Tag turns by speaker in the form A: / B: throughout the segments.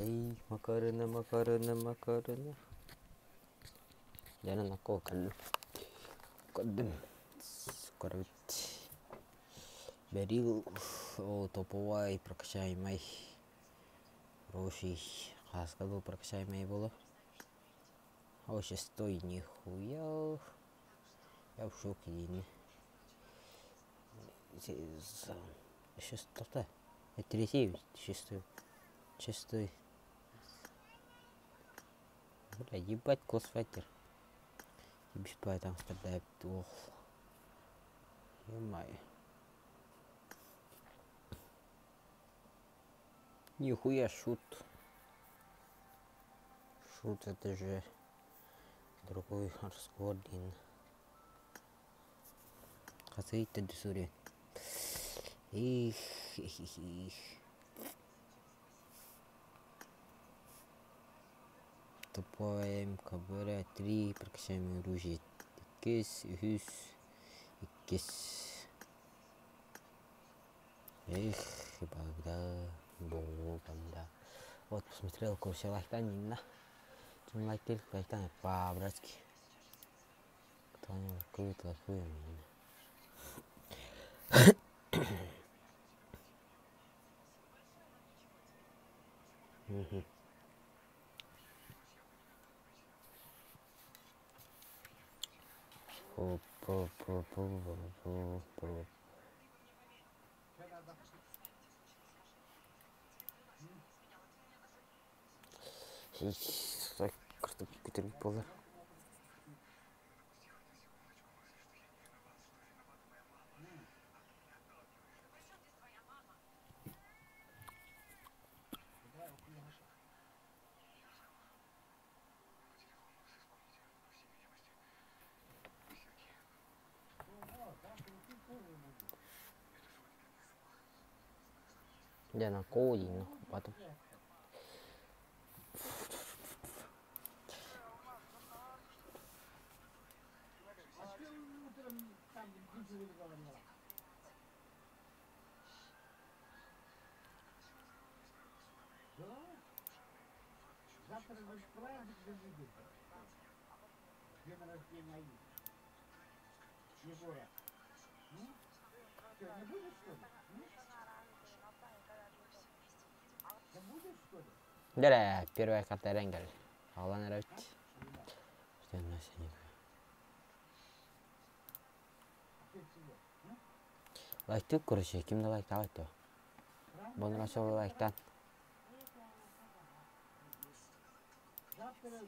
A: Эй, макароны, макароны, макароны. Jangan aku kadem skorut берил топовой прокачаемый хороший хаскал прокачаемый было. А шестой нихуя. Я в шоке. Шестой. Это третий, шестой. Бля, ебать классфайтер. Ебать там страдает. Ох. Ё-моё. Нихуя шут. Шут это же другой разговор. Хасый ты десуре. Их. Тупая МКБ 3 прокачаемые оружие. Кис, хюс, кис. Эх, богда. Вот посмотрел курс лайка не на. Чем лайки лайка по-братски. Кто-нибудь какой-то лайкует меня. Так, картошки который полы. Я на коде, потом.
B: Завтра же праздник будет. День рождения Егора. Что, не будешь, что ли? Не будешь, что ли?
A: Да, первая карта Ренгель. Алан Равт. Что у нас сегодня? Лайк ты, короче, кем на лайк давай то. Бон нашел лайк там.
B: Завтра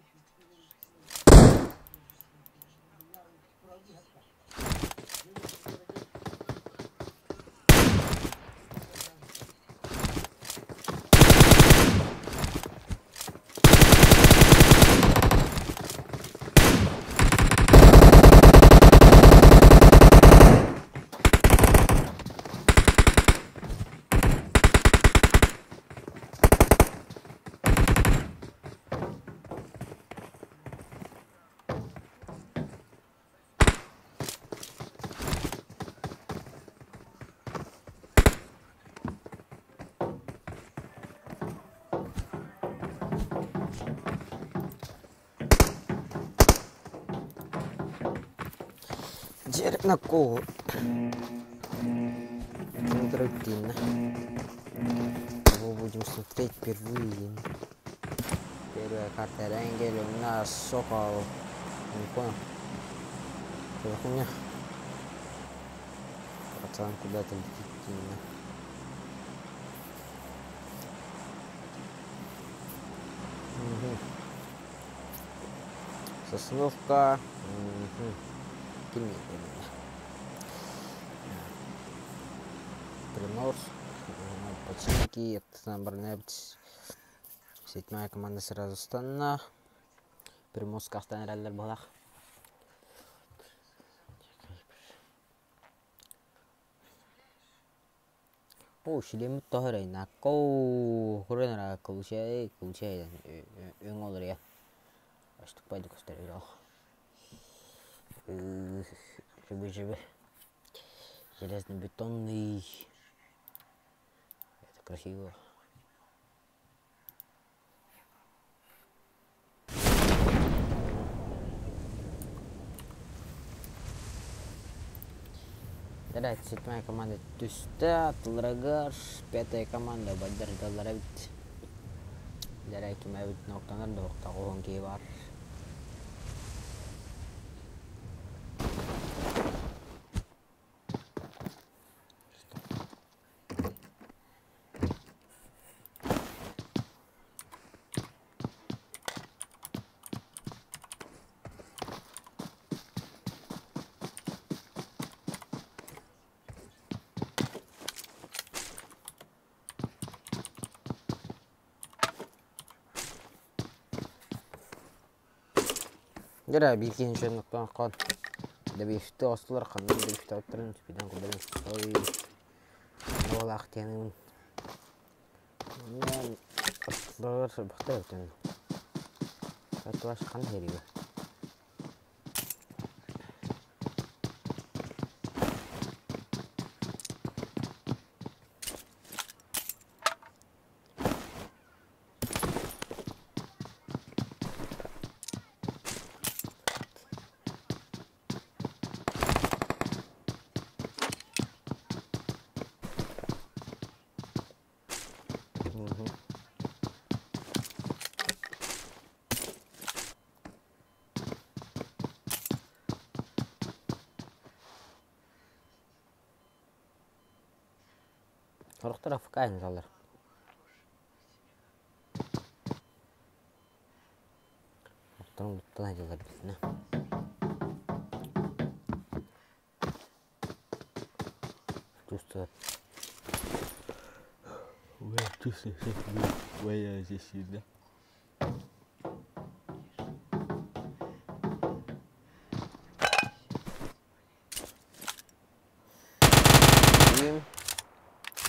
A: Дерек на кол. Рутина. Его будем смотреть впервые. Первая карта Ренгель у нас Сокол. Не понял. Что за хуйня? Пацан куда-то летит именно. Сосновка. Приморск. Починки. Это наборнуть. Седьмая команда сразу стана. Приморск автонераллер была. О, шлем тохрей на ко. Хуренра кулчей 응원을 А что пойду костарил. Живы. Железнобетонный. Это красиво. Итак, 7-я команда Туста, Толрагаш, 5-я команда Бадар Даларавит. Дарай кимавит ноктанар да вақта қоған кей бар. Jara bilkin şön noktan qan. Da befte aslar qandan da befte oturun spidan qodan soy. Wala aqtiyan. Men doğru baxta ötün. Tatvaş qan heriba. Horuk tarafı kayın alır. Ortadan tuttan aydalar bizine. Tusta. Tusta. Bayağı sesiydi.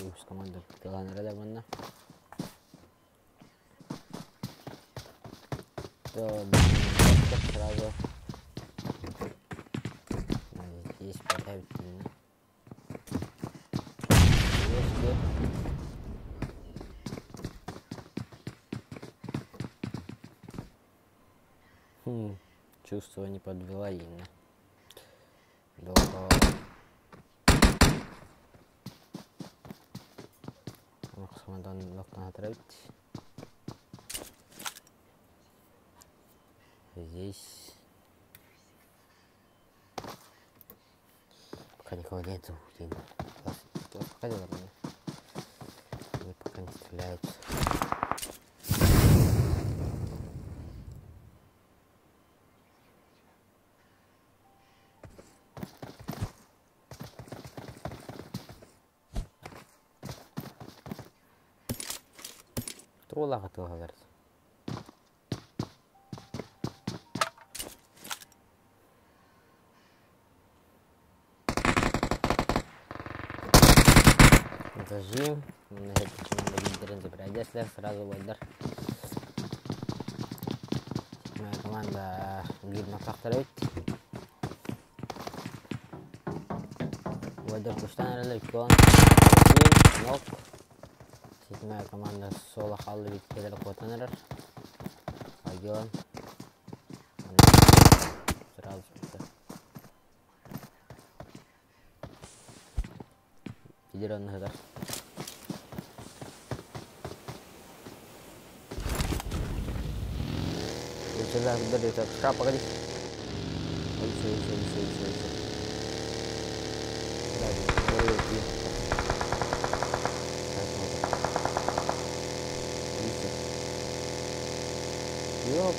A: Terus команда Пиланера да банда. То сразу. Здесь поставить. Чувство не подвела именно. Долго. Командан локтан отравить. Здесь пока никого нету. Пока не ладно. Они пока не стреляют. Tuolla katsotaan verran. Зажим. На это почему лидеры забирать. Сразу Вайдар. Моя команда видно повторяет. Вайдар куштан реликон. Нок. 7-я команда сола қалды беткедер қотанырыр. Агион. Сразу бітті. Федеранны ғадар. Өтелі бір өтіп. Шыра пағады. Өтсі. Yok.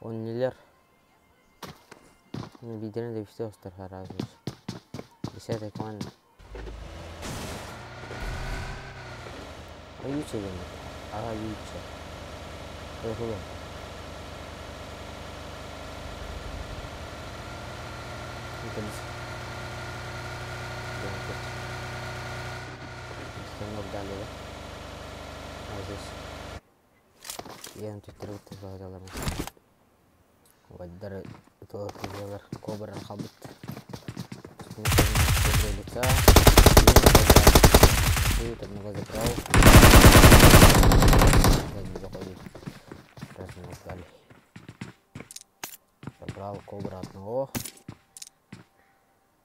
A: Он нелер. Лидерин de все остальные разные. 10-я команда. Юче ли? Ага, юче. Какого? Станок дали, да? А здесь я тут трудно заладала. Вайдар это сделал кобра хабит. Лица. И одного забрал. Заходит. размотали. Забрал кобра одного.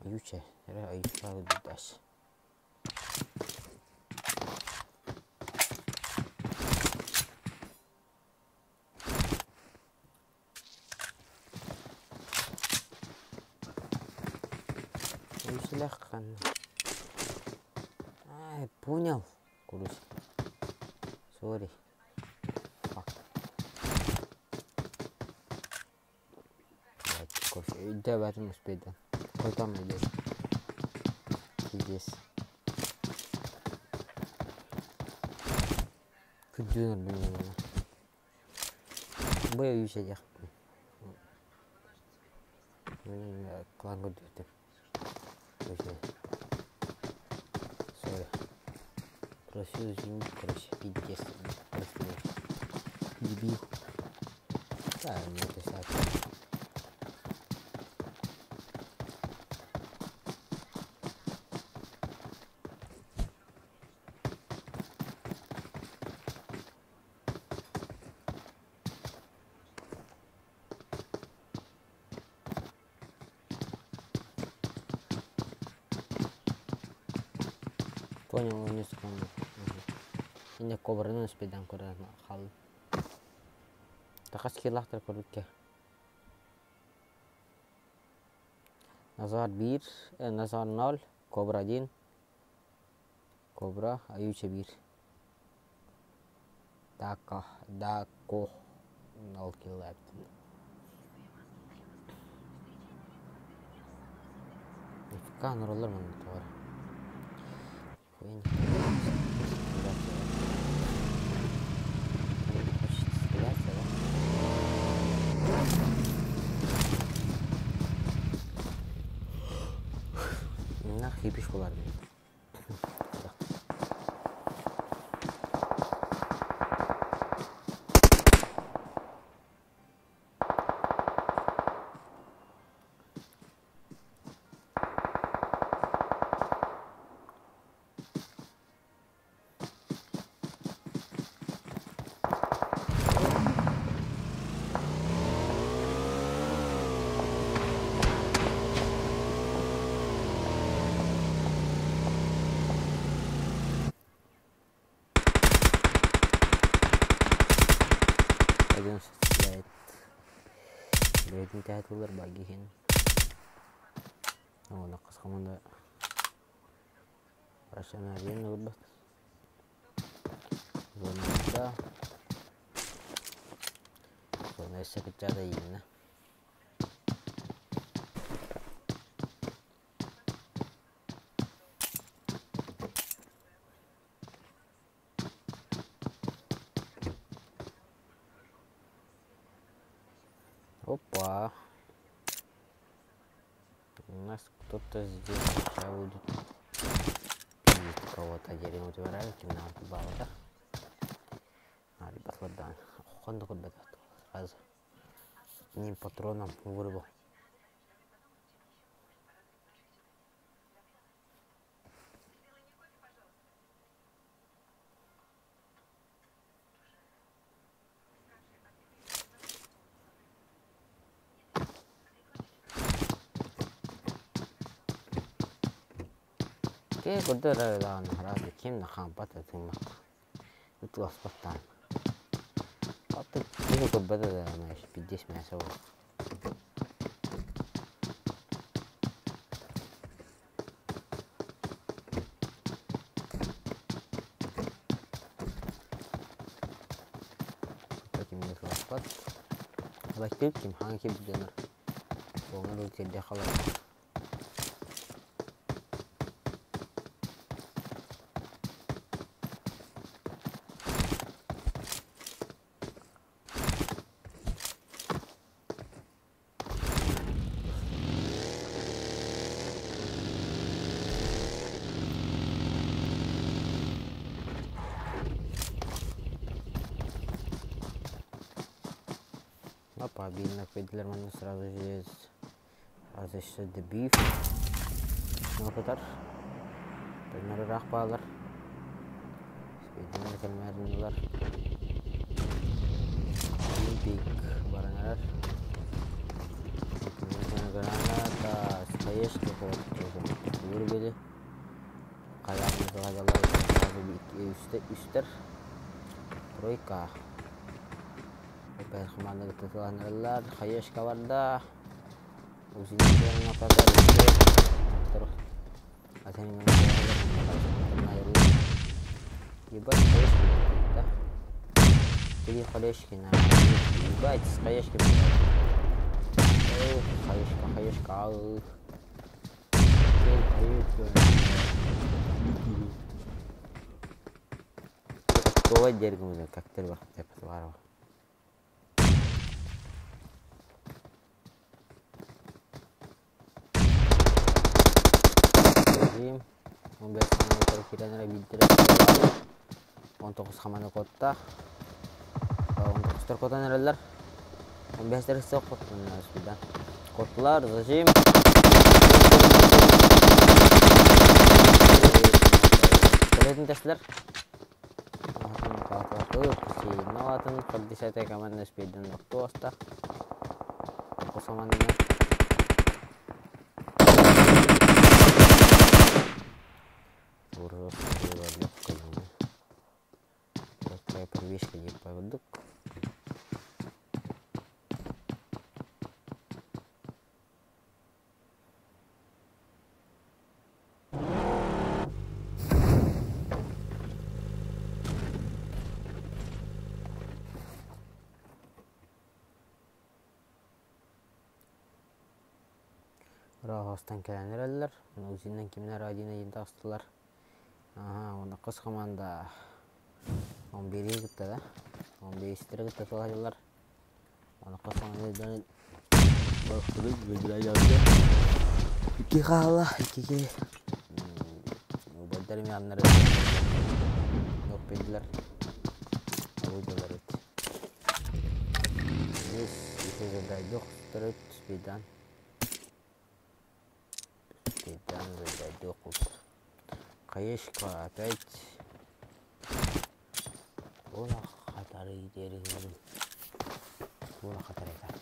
A: Юча, юча дальше. Легко. Ай, понял. Курус. Сори. Кофе. Да, в этом успеть, да. Какой там идешь? Здесь. Кудюнер, блин. Боюсь я. Клан годует. Сори. Просил извинить, короче, пиздец. Просто дебил. Да, мне это так. Понял, он не секунду. Инде кобраны спидан көрән хал. Тақас келақтыр көрдікке. Назар 1, Назар 0, Кобра 1, Кобра, Аютча 1. Дако 0 килл. Нифига нұрылыр мұны тоғыр. Хипиш болар. Стреляет. Блять, не тянет улар багихин. О, на команда. Рашана один улбат. Зона. Зона секретаря именно. Опа. У нас кто-то здесь сейчас будет пиздить кого-то. Деревья утворяют, на балда. Ребят, ладно. Хонда куда-то сразу. Одним патроном вырвал. Oke, kudu lawan harus kim nak hampat itu mah. Itu aspatan. Tapi ini kudu beda mas, pidis masuk. Tapi ini aspat. Lagi kim hang kim benar. Bongol tidak kalau. Apa bina pediler mana seratus jenis azıcık the beef ne kadar bunları rakbalar pediler kelmerler Pik baranlar. Granata, Skayeshka vur beli. Kayağımızı havalar üstler. Troika. Komanda ketulanlar, Skayeshka var da. Uzinlerin o kadar üstü. Terus. Atenin Ебать, Skayeshka da. Или Skayeshka. Ебать, Skayeshka. Хаешка. Какого дерева, как ты вахте посварил? Он без самого кирана битера. Он только хамана котта. Он только сторкота нереллер. Он без терсок котта наспида. Коттлар зажим. Колетин теслер. Новатын поддесятая команда спиден тоста. Команда. Урос легкой. Такая привычка не поводок. Rahostan kelenlerler. Uzinden kimler adine yedi astılar. Aha, onda kız komanda 11'e gitti da. 15'lere gitti soğacılar. Onda kız komanda baktık böyle geldi. 2 kalah 2. Mobillerim yanları yok bildiler. Uydular et. Biz bir yok terus birden. Birden böyle yok. Skayeshka опять. Ола хатары дерегім. Ола хатары екен.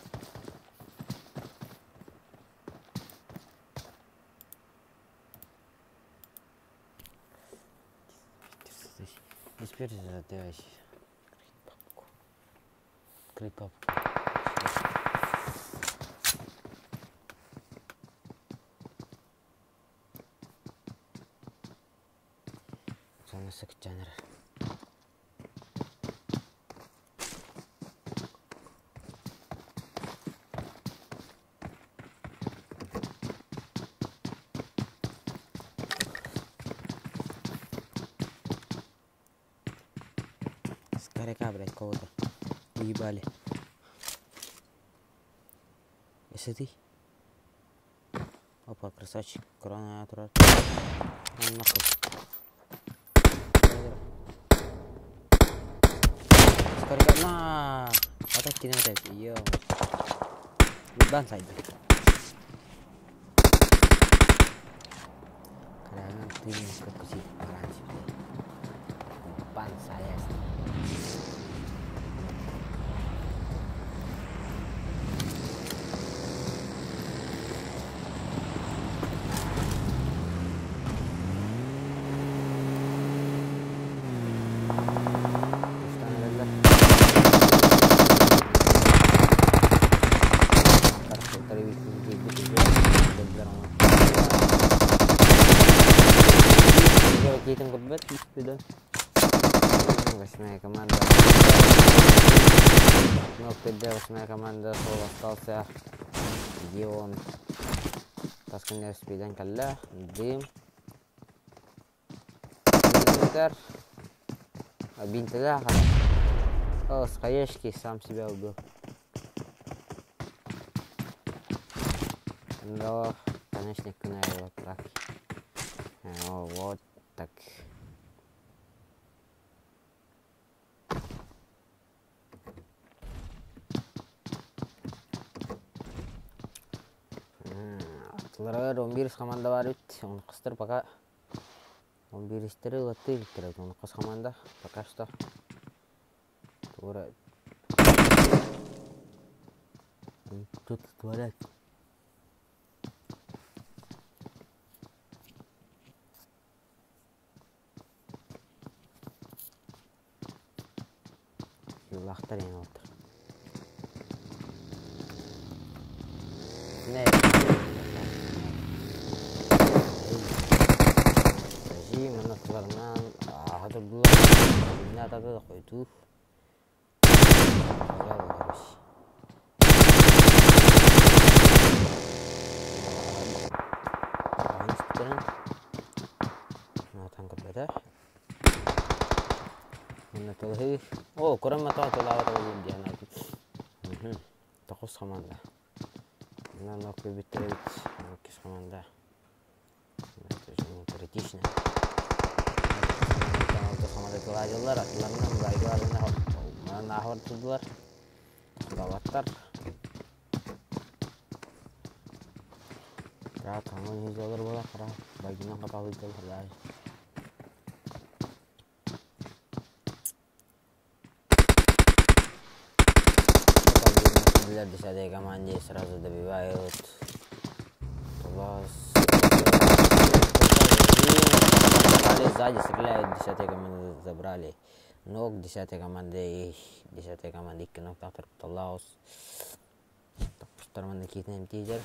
A: Теперь задавайся. Открыть папку. Sık canır. Скоряка, блядь, кого-то уебали. Если ты. Опа, красавчик. Корона отрад. Он нахуй. Nah, otak kini ada iya. Bukan saja. Karena tim kekasih Perancis. Bukan saya. Hitung kebet gitu. Восьмая команда. Но когда 8-я команда сол остался, где он тасканер спидан калла, дым. Бинтер. Бинтер. О, Skayeshka сам себя убил. Но, конечно, его так. Вот так. Atlılara 11 komanda var üt. Onu kıstır пока 11 istiri latı iltirir. Onu kıs komanda пока что. Тура. Тут туалет. Yıllardır yeni otur. Ne? Rejim anlatılarından hadi bu ne adı da koydu. Güzel olmuş. Aynı sıkıntının Nathan kepada Menatohi. Oh, kurang mata tu lawat tu dia nak. Takut samanda. Nak bitter kis samanda. Tu jadi kritisnya. Kalau tu samanda tu aja lah. Atlarına baygılarına mana nahor tudular. Bawatar. Rahat hangun hijaular bola kara. Baginya ketahui tu lah. Десятая команде сразу добивают. Сзади стреляют, 10-й команды забрали. Ног 10-й команды и 10-й команды 2 ноктақтар Талаус. Таппыштарман кетінен тейдер.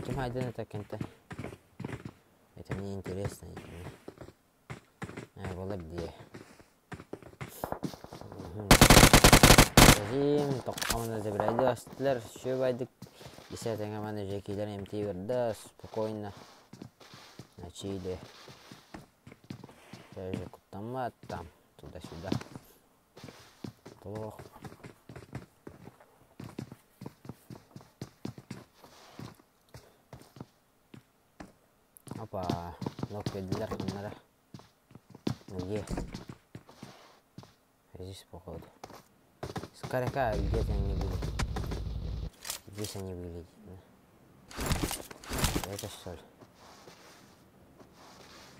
A: Кем айдын это кенті? Это мне интересно. Была где? Untuk команда забирайды астылар, шөп айдық 10-й команда жекейлер емтей берді, спокойно начали. Даже кутамат там, туда-сюда. Плохо. Apa, ног педилер қаннара. Неге? Здесь походу. Скоряка где-то не выглядит. Здесь они выглядят. Да? Это что ли?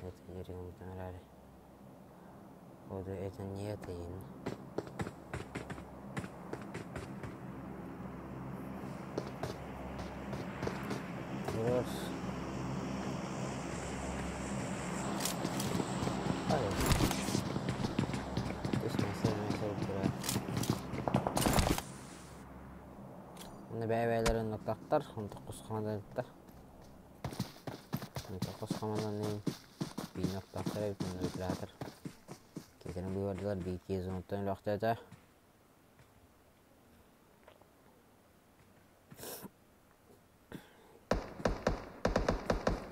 A: Это не ремонтировали. Походу это не это именно. Раз. Бәйбәйлерін ноқтақтар, ұнтық құсқамадан өтті. Ұнтық құсқамадан ең бей ноқтақтар өтін өтіратыр. Кетірін бұл өрділер бей кез ұнттан лөқті өті.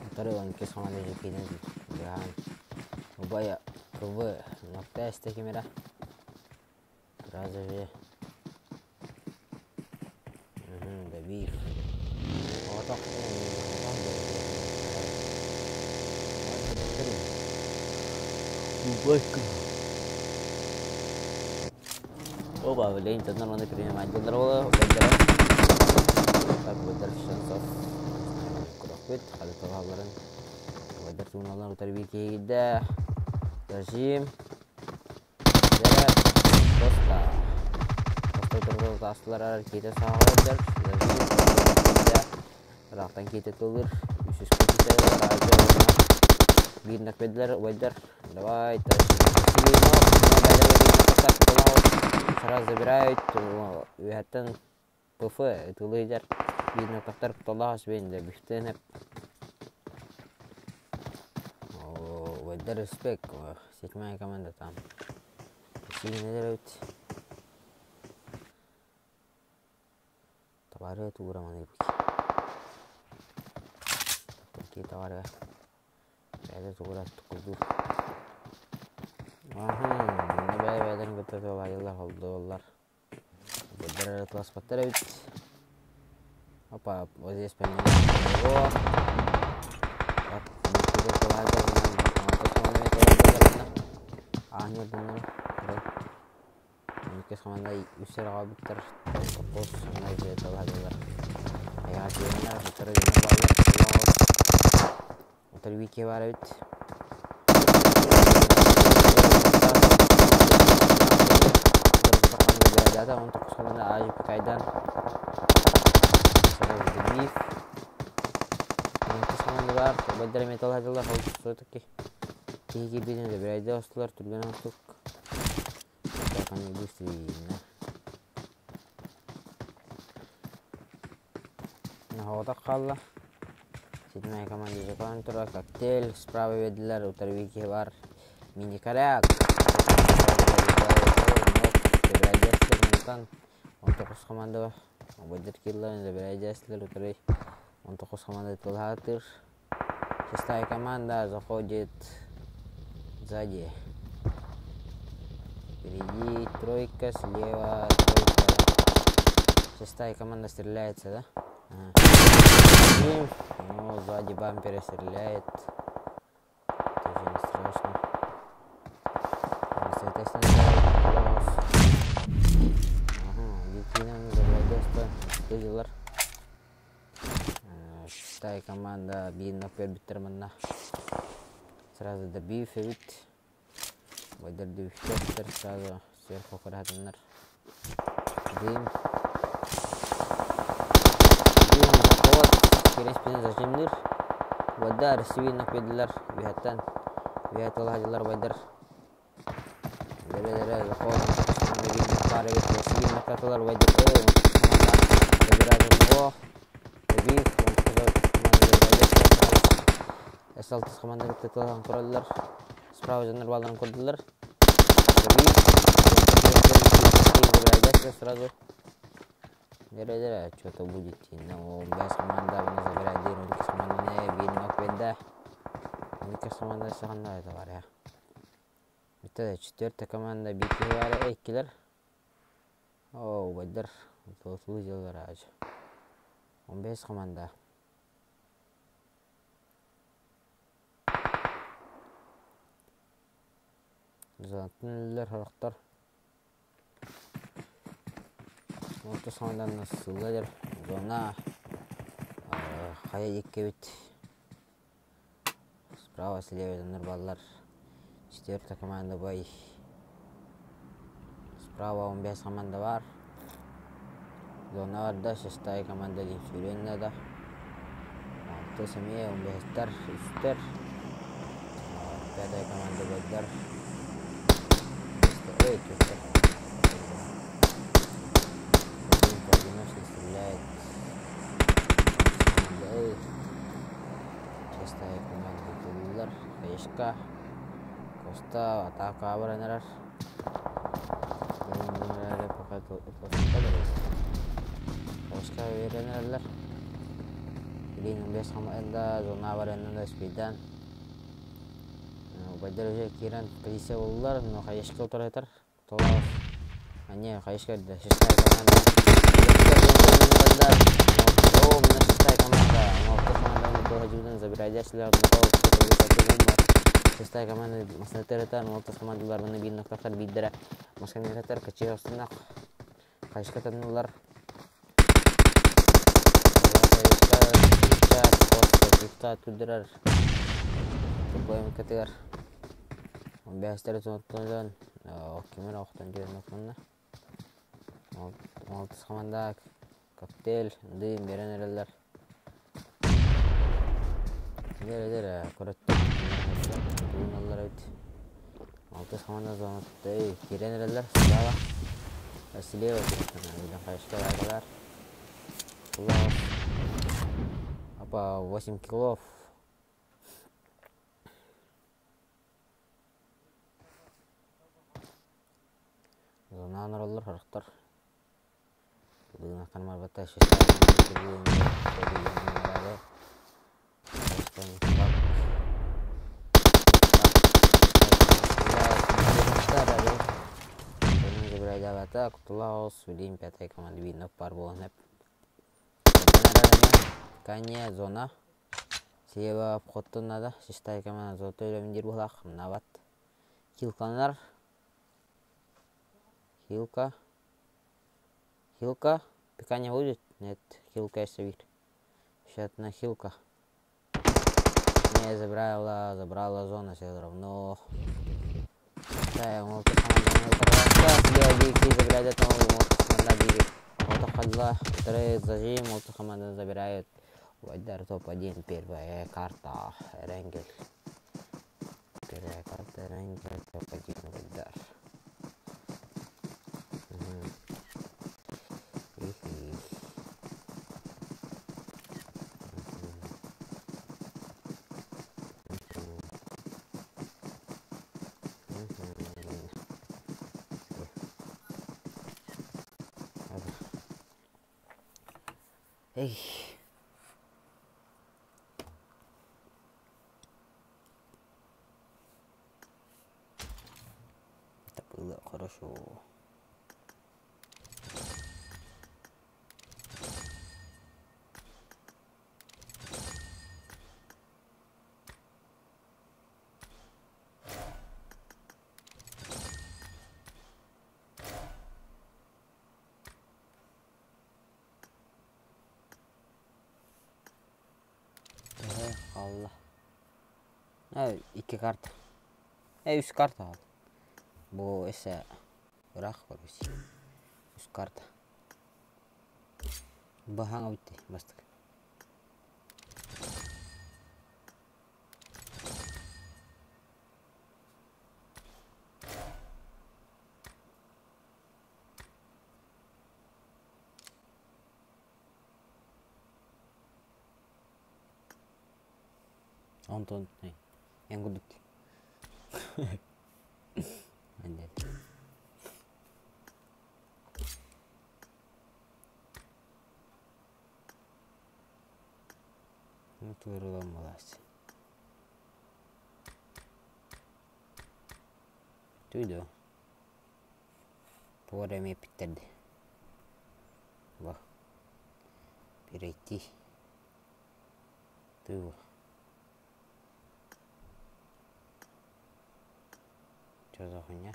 A: Ұнтары оң кез қамады жекейден бұған ұбайы көбі ноқта әсті кемері. Біразы же Бир. Отак. Бубайка. Оба, блин, тут нормально принимать бедро, Так, бедро шансов. Кураквит, хали товарларын. Бедро туналар утарбики гиде. Режим. Коста. Aslar kita sahaja, ratan kita keluar, usus kita raja, binak pedlar, weather, давай, сильно, надо так полаус, сразу забирают, вятан, ПФ, это лидер, binak так полаус, бенда, бифтенеп, weather respect, седьмая команда там, сильно дерут. Baru itu kurang mana ibu. Kita warga. Saya itu kurang tukudu. Ini bayi dan betul betul bayarlah $1. Bener kelas pater itu. Apa posisi Spanyol? Oh. Itu kelas akhirnya benar. Kes komanda usir abikter kopos naik itu hadiah. Ya hasilnya secara general banyak. Terwiki barat. Ребята, 19 команда Ажип Кайдан. Сразу Дебиев. 19 команда бар. Байдар металл хадылар. Все-таки. Тихий беден забирайды осталар. Түрген артук. Так, они быстрее. Нахота қалла. Седьмая команда Жакан тұра. Коктейль. Справа веділер. Утарвики бар. Мини-коряк. 19 команда Байдар киллер забирается утарвик. 19 команда Тулхатыр. 6-я команда заходит сзади. Впереди тройка, слева тройка. 6-я команда стреляется, да? Ну, сзади бампера стреляет. Тоже не страшно. Соответственно, Викинам забрать студилар. 6-я команда бинок пербиттермана. Сразу добив вид. Байдар добив сразу сверху кыратыннар. Дым. Вот, кереспен зажимдыр. Байдар сивинок педилар. Вихаттан. Вихаттал хадилар байдар. Дere заход. Пары вид. Сивинок катылар байдар. Забирады. О. Добив. С6 команда кеттелген құралдар. Справа жандар балдарын көрділер. Сразу. Дere что-то будет. Но без команда bunu забирает. 12 команда не бинок бенда. 12 команда сағанда это бар я. Это 4-та команда битки бар эккилер. О, Байдар. Выделдар аж. 15 команда. Zanetliler haraqtar. Orta sahandan nasıllar? Zona. Kaya ekibit. Справа, слева нырбаллар. 4-та команда бай. Справа 15 команда бар. Зона бар да 6-та команда дейін сөйленді да. 6 семья 15-тар, үстер. 5-та команда Байдар. Ой, что-то. Одиночный стреляет. Да. 6-я команда Туллар. Хаешка. Коста. Атака баранар. Пока Хаешка веренерлер. Блин, 15 команда зона баранар спидан. Байдар уже киран позиция болдылар, но Хаешка отырайтар. Толау. Не, Хаешка да 6-я команда. О, мына 6-я команда. Мына команда тоже жүзден забирайды. Сілер 6-я команда маснатырытар. 6 командаларының бинноқтақтар биддері. Масканетатар каче остынақ. Хаешка танылар. Хаешка түдірер. Тупойым катығар. 15-тер соңыттан кемер оқтан жерін оқынна. 16 команда коктейль, дым, берен әрелер. Дер көрітті. Дұйналар өт. 16 команда соңытты. Керен әрелер. Справа. Слева. Үйден Хаешка бағалар. Опа, 8 килов. Зона нұралар харықтар. Бұдығына қанмар бәтті 6-та команда бинок бар болын әп. Кәне зона. Слева обходтың ада. 6-та команда золотой өлеміндер болақ. Мына бат. Хилканар. Хилка. Пикание будет? Нет. Хилка есть вид. Сейчас на Хилка. Не, забрала зона все равно. Да, я могу Леодики забирает этому Младиги. Мотохадла, второй зажим, мотохамада забирает. Вайдар топ-1, первая карта. Ренгель. Первая карта Ренгель, топ-1 Вайдар. Эй. Это было хорошо. Allah. Evet, 2 kart. 3 kart aldı. Bu ise bırak korusu. 3 kart. Bu hangi bitti? Bastık. Ondan ne? En guduk. Anne. Muito relamolas. Tudo. Pode me pitar. Вах. Перейти. Ты. Что за хуйня?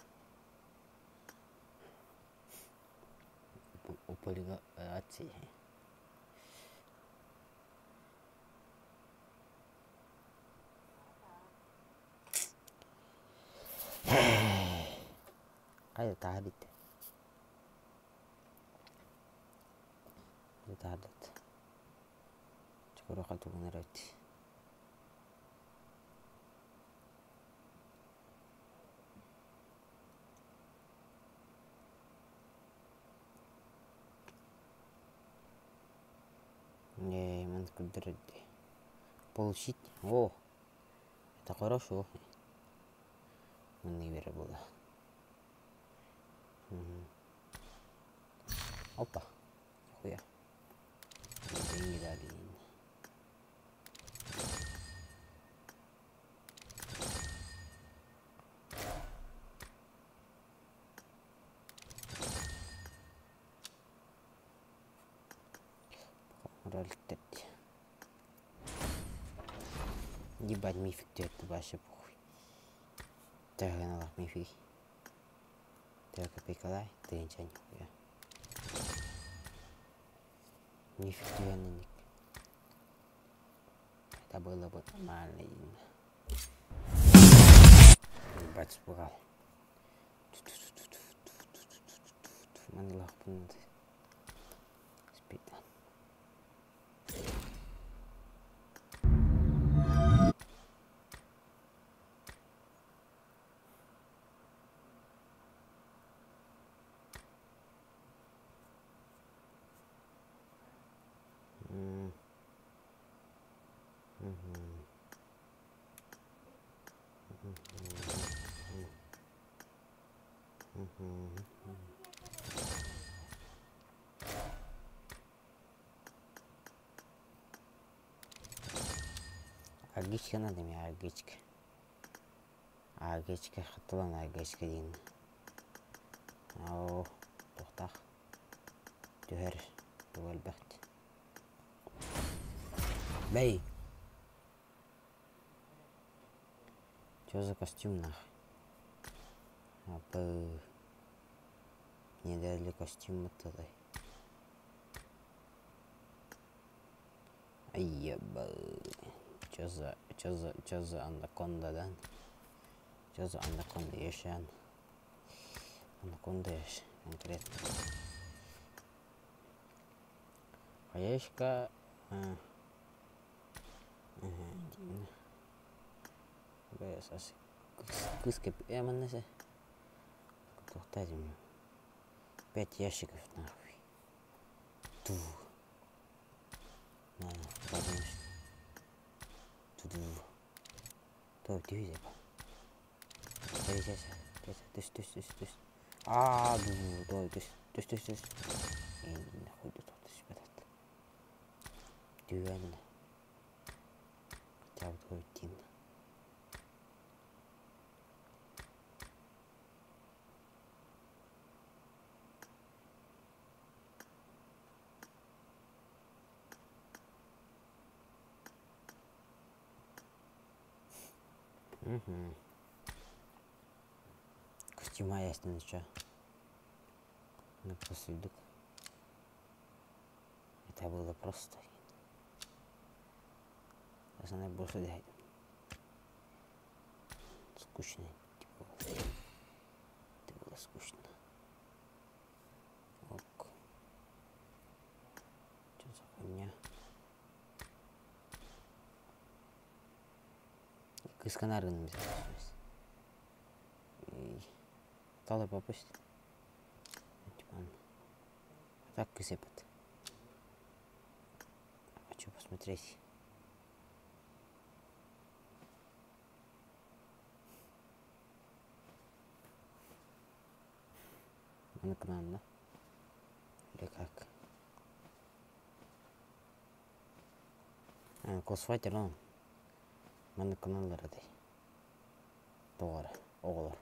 A: Полигации. Кайда тахадит. Тахадит. Чекуро хату генерати. Не, man кудерет. Получить. О, это хорошо. Не верю было. Опа. Хуя. Деньги дали. Ролик. Ебать, мифик ты это вообще похуй. Так, налах мифик. Так, копейка, ты ничего не хуя. Мифик ты ник. Это было бы нормально. Ебать, спугал. Манлах пункт. Спит. Агичка надо мне, агичка. Агичка хатылан агичка дейін. Ау, тоқтақ. Төхер, түгел бәқті. Бәй! Чё за костюм нахуй? Апы. Не дали костюм тогда. Ай, еба. Чё за анаконда, да? Чё за анаконда ешан? Анакондаш конкретно. Хаяшка. Бэсас. Кыскеп эманнесе. Тоқтайды мне. 5 ящиков нахуй. Ту. На, потому что. Ту-ду. То, дивизия. Тыш. Ду, тыш. Нахуй тут спрятать. Дюйменно. Хотя бы твой тин. Костюма есть, ну что? На посудок. Это было просто. Сейчас она больше дает. Скучно. Это было скучно. Ок. Что за хуйня? Кысканаргын biz. Талай попасть. Так кысепат. Хочу посмотреть. На канал, да? Или как? Косфайтер, он. Mana kanallarday. To'g'ri, o'g'il.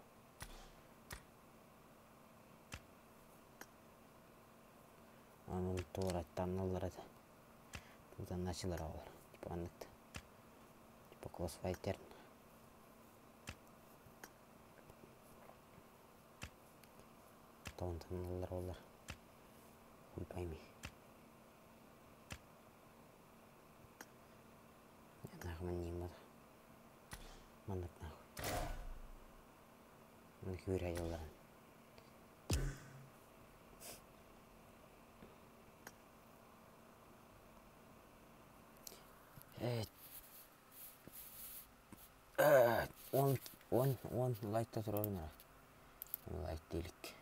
A: Ana to'g'ri kanallarida. Bundan nachalari o'g'il. Типа anlıkta. Типа Crossfighter. To'g'ri kanallar o'g'il. Хуй пойми. Нахуй не надо. Мандат нахуй. Мындaki bir ayolların. Evet. 10 like'ta turar mı? Like delik.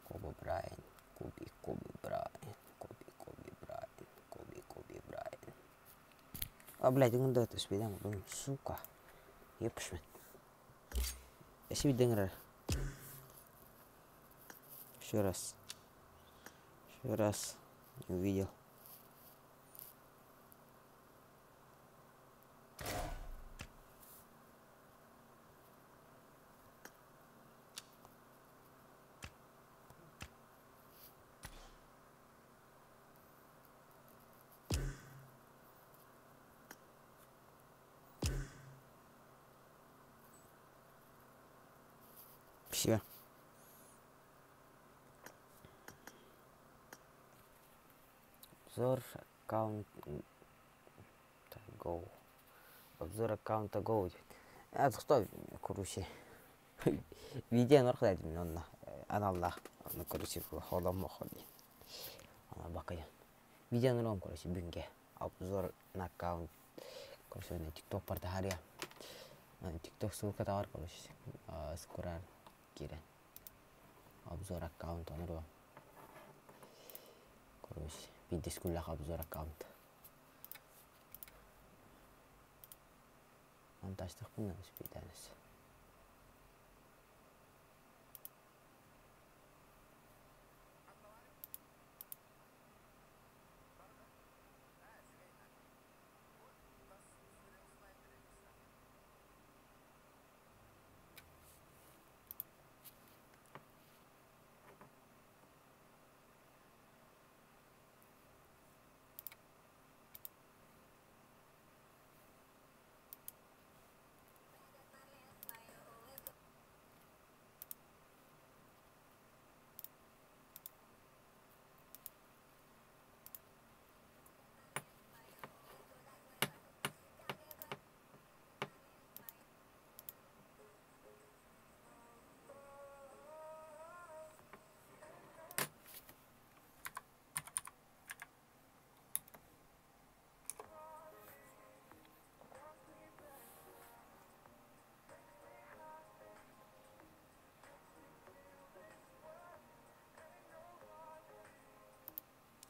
A: Kobe Bryant. Kobe Bryant. А, блядь, он да, ты спидам, сука. Епшмет. Я себе дынгра. Еще раз. Не увидел. Все. Обзор аккаунта Go. Обзор аккаунта Go. Это что, короче. Видео норхлайды мен онна. Аналлах. Оны короче, холом мохоли. Она бакая. Видео норм, короче, бинге. Обзор на аккаунт. Короче, на TikTok партахария. TikTok ссылка товар, короче. Скоро кирен. Обзор аккаунта норм. Короче, видео скуллах обзор аккаунта. Монтаждық бұны спейтаныз.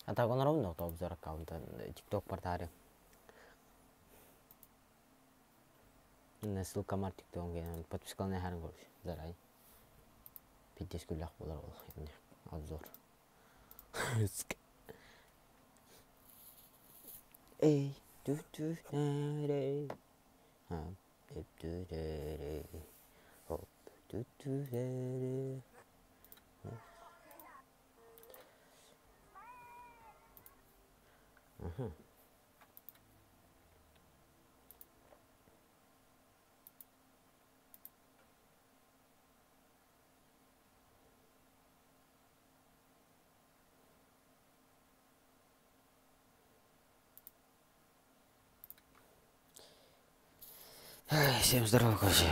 A: А так он ровно то обзор аккаунта TikTok портаре. Ссылка мар TikTok подпискалны харин көрүш. Зарай. Питтес күләк булар ул. Яни обзор. Эй, ту наре. Ha, ту наре. Хоп, ту наре. Ага. Всем здорово, короче.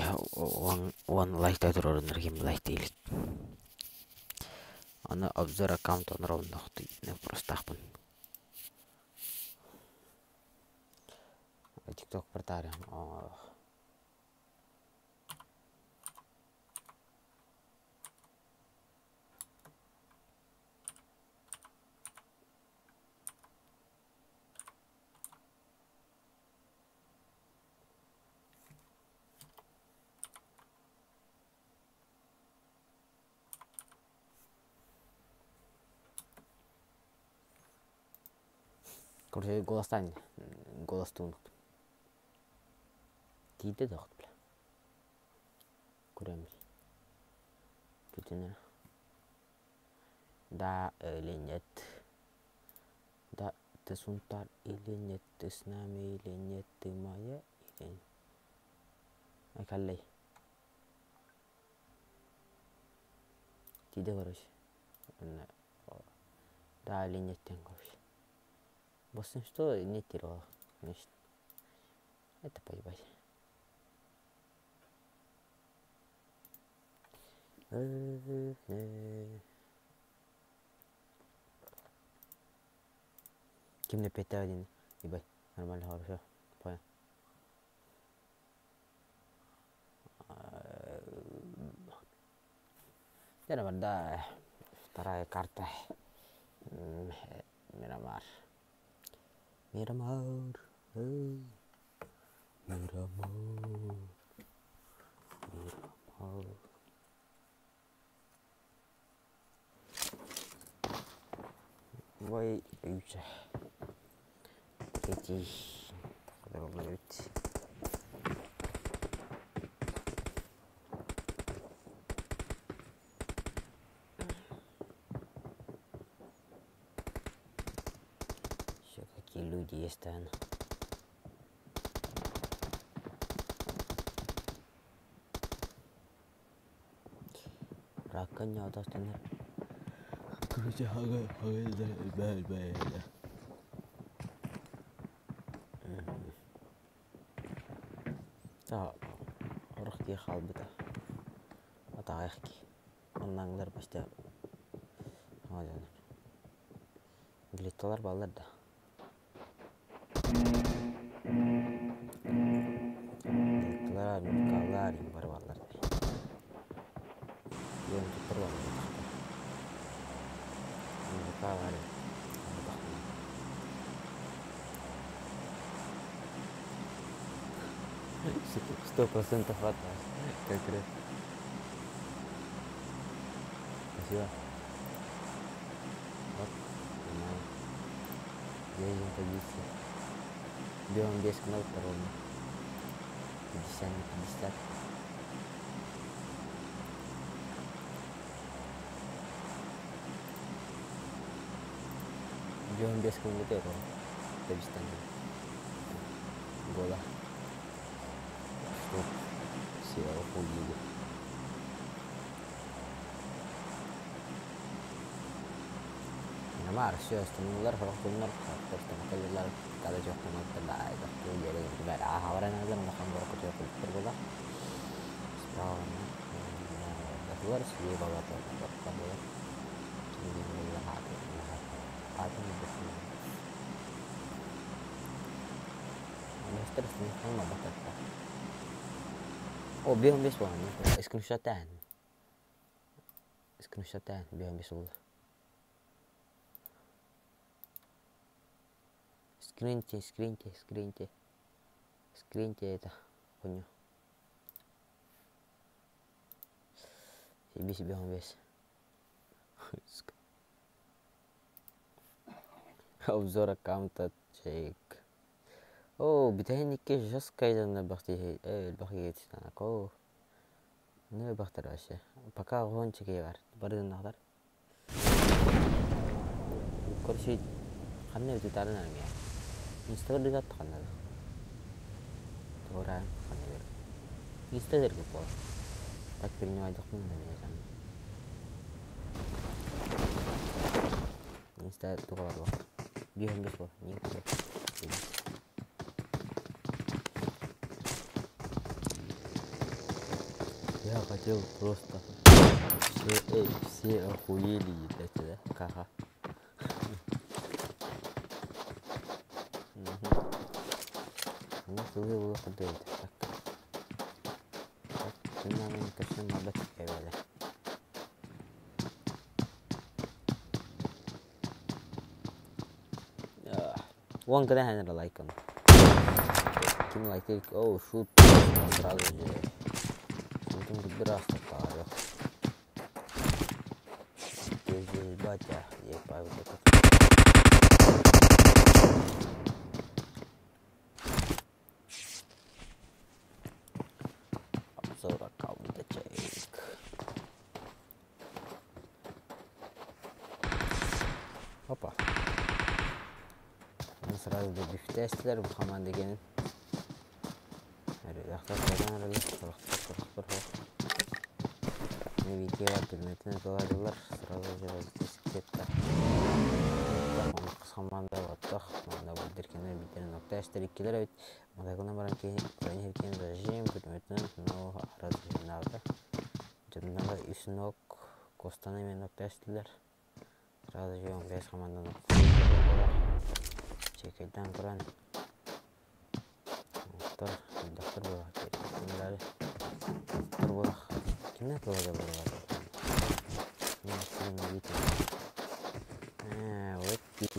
A: Он лайк тайтер орындырген лайк дейлік. Аны обзор аккаунт он ровно просто тақпын. TikTok портаре. Короче, голостан, голостун. Тиде дохт бля. Көреміз. Бүтінер. Да, ленет. Да, тесунтар иленет, теснами иленет, тымая илен. Айкаллай. Тиде короче. Да, ленеттен короче. Большинство не теряло, конечно. Это поебать. Ким не петя один, ебать, нормально, хорошо, понял. Теперь да, вторая карта. Мирамар. Мирамар. Мирамар. Мирамар. Вай, юча. Эти. Подробно. Еще какие люди есть там. Ракanya atas tenar. Kerja harga تا رحتي خالبته أتعيخكي أننغلر باشتا هذا قلتلار بالله ده قلتلار مكالار ينبر بالله ده يوم تطر والله مكالار 100% хватает. Как раз. Спасибо. Вот, понимаю. Едем по 10. Берем 10 кнопок ровно. 50 на 50. Берем 10 кнопок ровно. 50 года. Все охуели. Nama Arsio Stunlar Hortunar Hortum Kallar Kala Jokum Tala Dr. Jerry Vera Havaran Alam Makan Borko Pergola Sprawn the words we about the Kabul in the heart of the Mr. Smith on the Oh, beyond this one, screenshot beyond this one. Скриньте это хуйню. Себе он весь. Обзор аккаунта чек. О, битайникке жесткайдан бахти бахти танако. Не бахтар вообще. Пока он чеке бар. Барын нахдар. Короче, қандай өте дарын армия. Инстаграм дегатты қандай. Тоғырайым қандай бер. Инстаграм көп бол. Так принимайдықпын да мен сам. Инстаграм тоғыр бол. 15 бол. Не көп. Я хотел просто все охуели это, да? Ха-ха. Уже выходит. Так, нам точно надо чекать. One gonna handle like on. Can like take shoot сразу же. Шутим добираться пара. Здесь батя, я пойду. Опа. Мен сразу да бифтестер бұл команда дегенін. Яқтастардан әрі сұрақтар. Мен видеоға білметін өтілер сразу жауыз десіктетті. Оны қысқаманда баттық. Манда бұл деркені бейтерін оқташтар еккелер өт. Мұндайғына баран бронеркен зажим білметін, но арады жинауды. Жырындағы үсінок костаны мен оқташтылар. Сразу же 15 команданың чекайдан құран мұқтар дақтыр болақ керекендері дақтыр болақ кімді қылады болақ мен үстігін өйтім өтті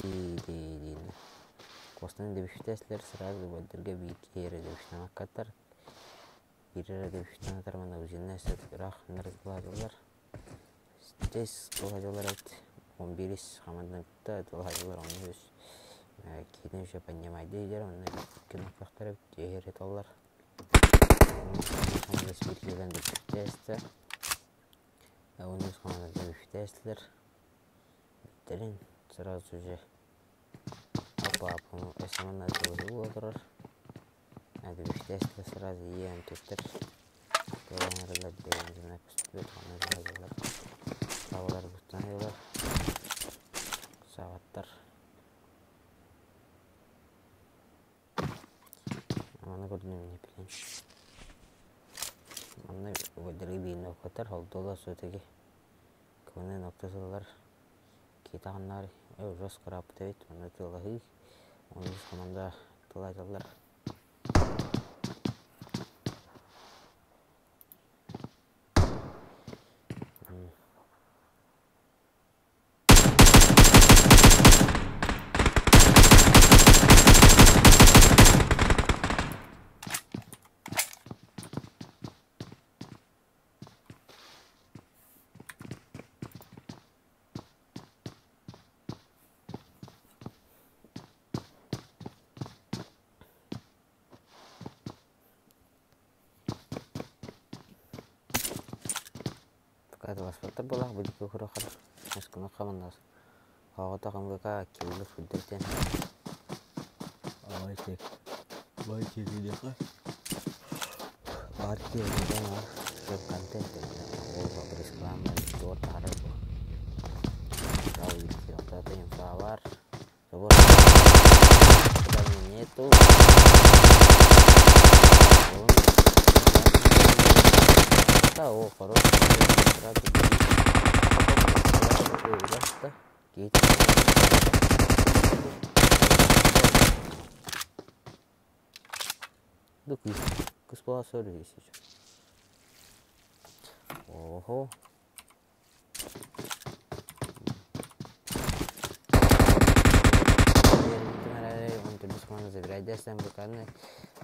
A: қостанын дебіштәсілер сразу бөлдерге бейкері дебіштен аққаттар бірері дебіштен атар мана өзінің әсет бірақ нұрыз қыладылар здесь қыладылар әйт 11 команданың күтті қыладылар оны өз кейден уже поднимайды егер оны өткен ақпақтар егер ет олар команда спиркелерін дебіштәсті оны өз команда дебіштәсілер біттерін сразу же апа-апа эсман әзілі отырыр дебіштәсілер сразу ең төттір Көләңірілер деген жына көстіпет, ғана жазылар. Сағылар бұстанайлар. Сағаттар. Аманы көрдім не білген. Аманы өдіргі бейін оқытар, олдола сөтеге. Көңінен оқтасылар. Кетағынлар, жос қырапы тәует, оны тылығы. Оны қаманда тылайдылар. Ada waspada bola budi kura kara meskipun kaman das kalau tak kamu kak kilo sudah ten baik dia kan parkir dia mah konten oh beres lama itu tarik tahu itu apa yang flower coba ini itu tahu kalau gitu. Duh, kesepasan di sini. Oh. Untuk забирайте с нами буканы.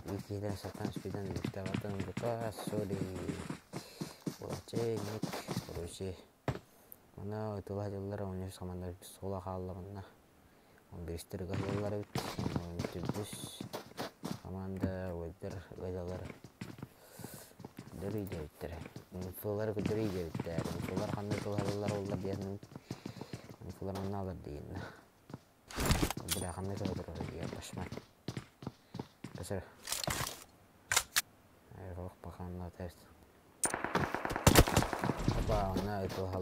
A: Викиден сатан спидан виктаватан бука сори. Короче, ник, короче. Мына ытыла жыллар он самандар сола халларына. Он бестер газалар бит. Түбүс команда өдөр газалар. Дөрүй дэвиттер. Фулар дөрүй дэвиттер. Фулар кандай тылалар олар диэн. Фулар мыналар дейин. Бира кандай тылалар диэн башмай. Кесер. Рох паханна тест. Ба, она тылалар.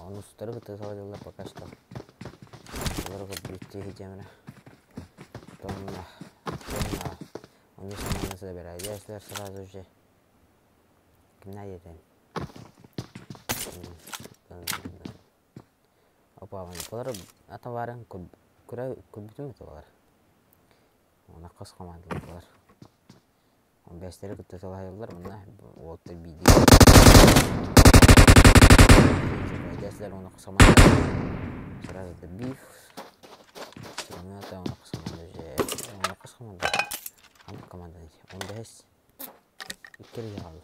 A: Он устарык тылалар пока что. Фулар битти хижемна. Томна. Он не сам забирает. Я если сразу же гнает. Опа, он полар атаварен кура кубитум товар. Он акас командалар бар. Он бестер күтәләрләр монда вот биди. Яслар он акас команда. Сразу биф. Сразу там акас команда. Он акас команда. Команда он бес иккел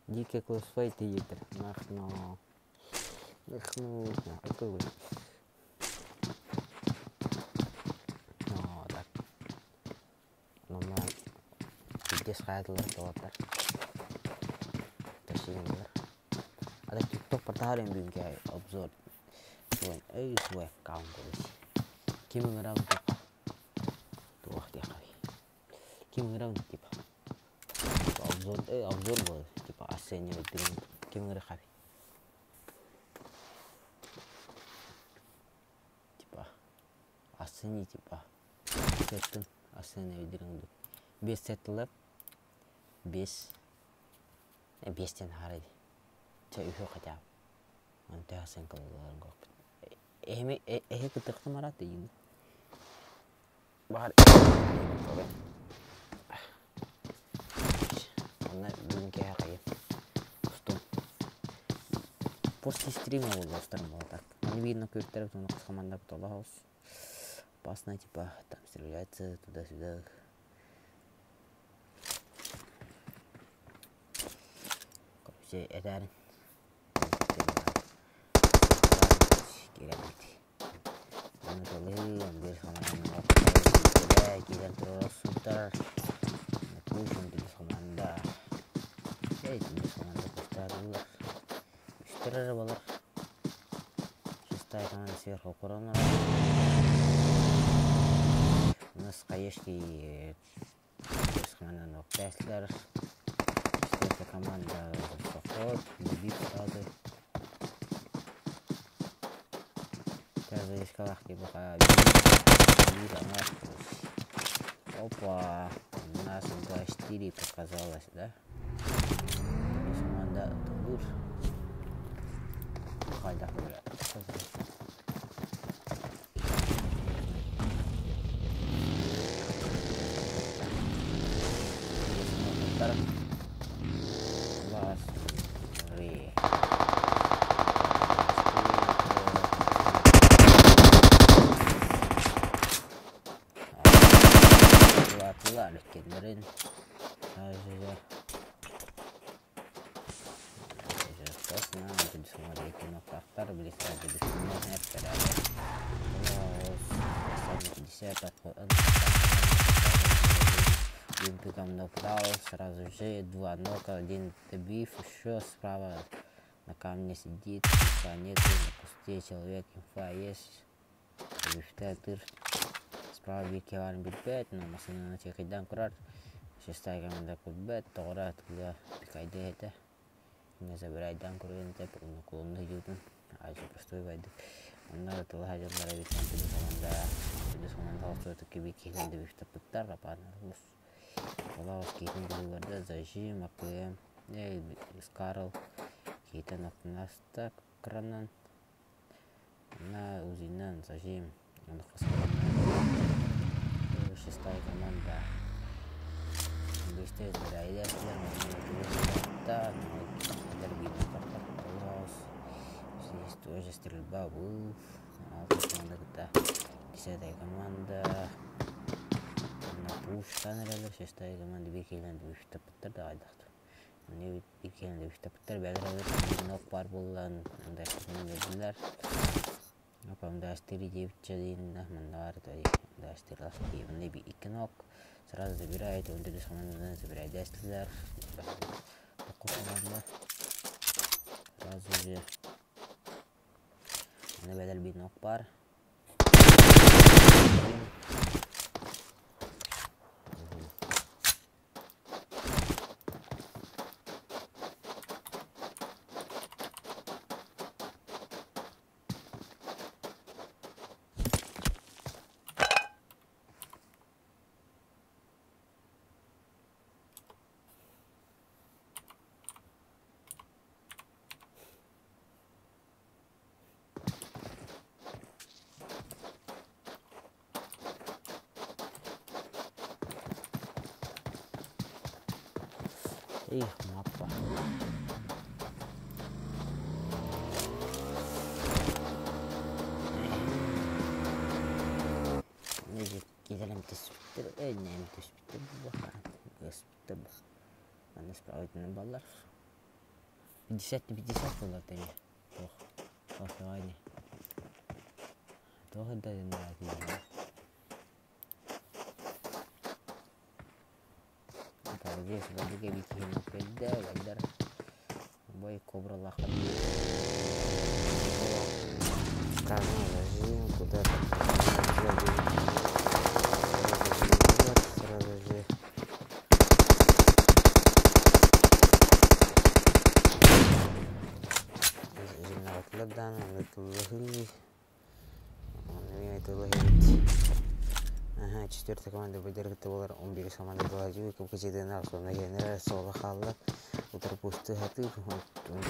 A: дике классфайт едер нахну какой так нормально здесь хайтлер товар тащилер ada TikTok pertahanan bingkai observe when swag count Kim ngeram tuh wah dia kali. Kim ngeram tiba. Observe bol tiba asennya itu Kim ngeram kali. Tiba asennya tiba setun asennya itu base setup base ten hari. Cai udah kacau. Nanti asen kalau enggak. Kita kemarin ini. Bahar она бинкая кайын кустум после стрима уластырмал так не видно көптерек соны кыскамандап толабыз опасно типа там стреляется туда-сюда короче эдәрин керемет оны толы бир саманын киген турасынтар Пушин di команда. Di команда кустарылар. Үстөрөр болор. Шестая команда сверху корона. У нас каешки команда Ноктэслер. Шестая команда Сохот, Бибик сразу. Каждый из калахки пока Опа, у нас 2-4 показалось, да? Команда Тур. Хайда, бля. Класс. Ри. Attılar kendilerin sadece Tosna jadi semua dari kino faktor bisa jadi semua hep beraber terus rasanya bisa takut Бинты там нокдал, сразу же 2-0, один добив, еще справа на камне сидит, инфа нет, на кусте человек, инфа есть, вифтая тыр. Справа бикеван бит-бет, но машина на чекайдан курар. Шестая команда кут-бет, тогда туда пикайды это. Не забирайдан курен теп, он клонны идётын. Ачы простой вайды. Onlar tılı hacılara biten tüdü sonunda olsaydı ki bikihlendi bifte pıttar rapanlarımız. Ola os kihtin dülüverde zajim, akıyım, skarıl, kihten oknasta kranan. На узинан зажим, он шестая команда. Быстрее заряет, да, дерби на тоже стрельба. Алтын команда где-то 10-я команда. Пуштан эрелер 6-я команда бекеленди үштапыттар да айдакты. Міне бекеленди үштапыттар бәдірәлер нок бар болған андай қызмын берділер. Апамда астери девича дейін мында бар да астери ласки. Міне 2 нок. Сразу забирает, он дұрыс командадан забирает дәстілер. Тоқу команда. Сразу же. Міне бәділ 1 нок бар. Mappa. Neyse gidelim tespitler. Neyim tespitler bu bakalım. Tespitler bu. Ben de spravitinin ballar. 50 dolar deniyor. Doğru aynı. Doğru da deniyor. Здесь вроде как бикини пойда, вайдар. Бой кобра лаха. Карна зажим, куда-то сразу же. Зимнаватладан, лытлыхли. Он Ага, 4-я команда выдержит его 11 команда доладил, как качественный на генерал соло халла, утро пусты хаты, он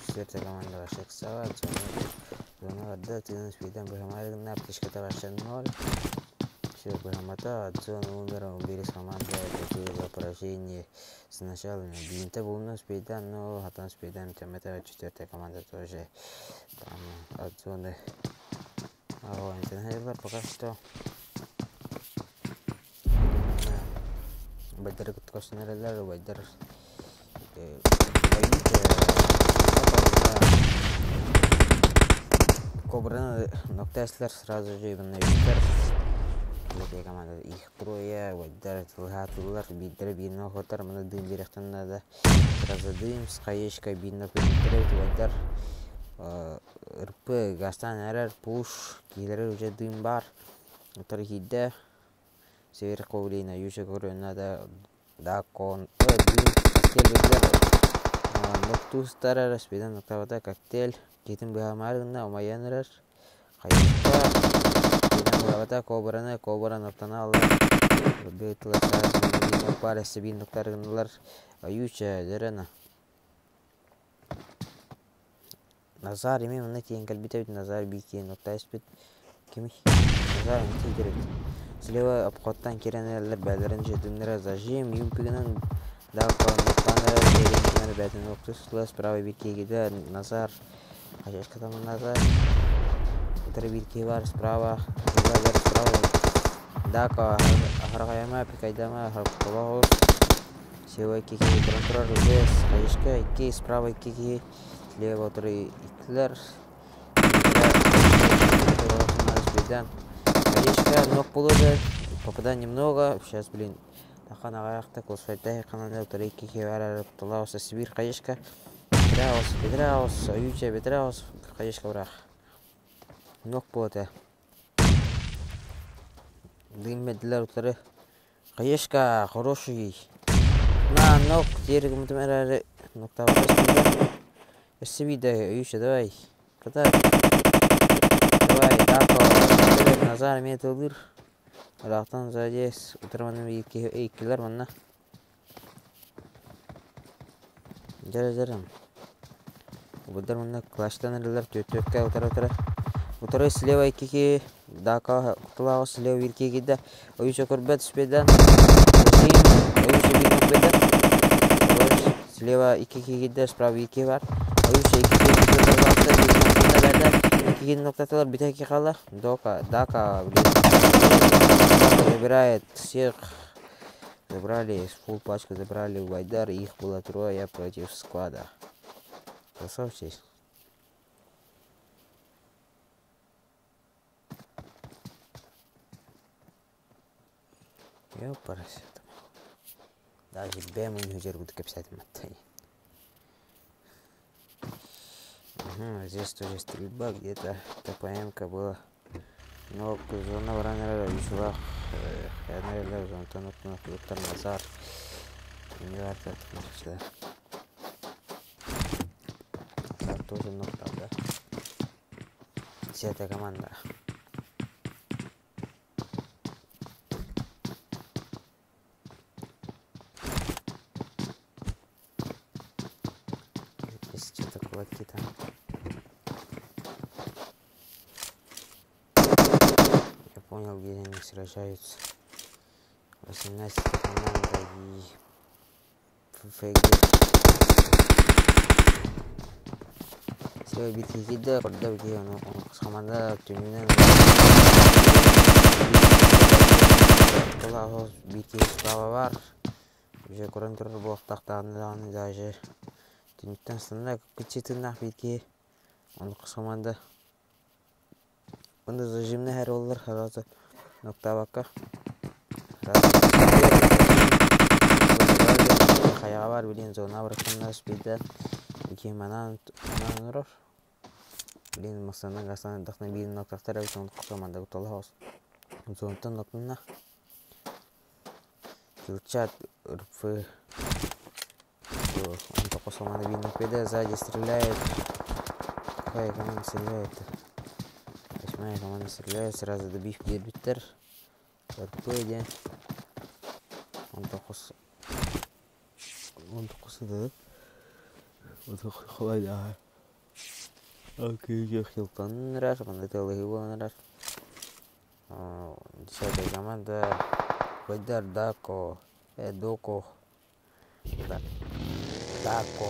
A: 4-я команда ваших сава, зона отда, ты спидам бахамар на птичка тавашен 0, все бахамата, зона умера 11 команда, это поражение сначала бинта был спидан, но хатан спидан, там это 4-я команда тоже там от зоны, интернет пока что. Bajar kosnya adalah bajar Кобра ноктаслар сразу же именно виктор. Леке команда их троя, вайдар тылхатылар, биддер бинно хотар, мына дым беректен да сразу дым, скаешка бинно петтерет, вайдар РП гастан эрер пуш, килер уже дым бар. Утар хидде Север Ковлина, Южа Горюнада, Дакон, Ноктустар, Распидан, Ноктавата, Коктейль, Китин Бахамарна, Омаянрер, Хайшка, Ноктавата, Кобрана, Кобра, Ноктанала, Бетла, Пара, Сибин, Ноктарганлар, Аюча, Дерена. Назар, именно на тень кальбитовит, Назар, Бики, Ноктайспит, Кимих, Назар, Антигрит. Слева обходтан керенелер бәлерін жетімдері зажим, юмпігінің даққан ноқтаныры керенкінер бәтін оқтысылы справа биркегеді Назар, қашашқа тамын Назар, ұтыры биркеги бар справа, даққа ахарғаяма, пикайдама, харқылағыр, сева кекеги тұрантырар үлес, қашашқа икки, справа иккеги, слева ұтыры иктілер, Конечно, ног полуда, попаданий немного. Сейчас, блин, тахан ағаяқта косфайтай қананда утары кеке бәрі тұлаусы Сибир қайышқа. Бедраус, Аютя, Бедраус, қайышқа бұрақ. Ног полуда. Дыммеділер утары. Қайышқа, хороший. На, ног, терегі мұтымер әрі. Ногта бұрақ. Эссебида, Аютя, давай. Катар. Давай, Дако, Назар, металдыр. Рақтан задес, утырманым екілер мұнна. Жарым. Бұдар мұнна клаштан әрілер, төтөкке утара. Утары слева екеке, Дако, құтылағы слева біркегеді. Ойша көрбет спедан. Ойша беймек беді. Слева екекегеді, справа еке бар. Ойша екекегеді, 2 ноктаталар битеки кала. Дака, забирает всех. Забрали, фул пачку забрали у Байдар, их было 3 против склада. Красавчик. Ёпарас. Даже Бэму не удерживают капсать матай. Здесь тоже стрельба, где-то ТПМ-ка была. Но зона раннера вышла. Я, наверное, зона тонутна Виктор Назар. Не варто отключить. Назар тоже нокнул, да? 10-я команда. Есть что-то кулаки там. Я понял, где они сражаются. 18-я команда и ФФГ. Слева битки кида, когда где он команда тюнинен. Kalau bikin spravawar bisa kurang terbuat taktan dan даже tintan sana kecil nah bikin untuk команда. Bunda zajimne her olur herhalde nokta bakka. Kayağı var bilin zona bırakınlar speed'den iki manan nurur. Bilin masanın gasan daktan bilin nokta tarafı untuk команда utala hoş. Zontan nokta Чат РФ он только команда видно педа сзади стреляет. Какая команда стреляет? 8-я команда стреляет, сразу добив гербитер. РФ идет. Он только сюда. Он только хваля. Окей, я хилтон раз, он это его раз. 10-я команда Байдар Дако, Доко, Дако,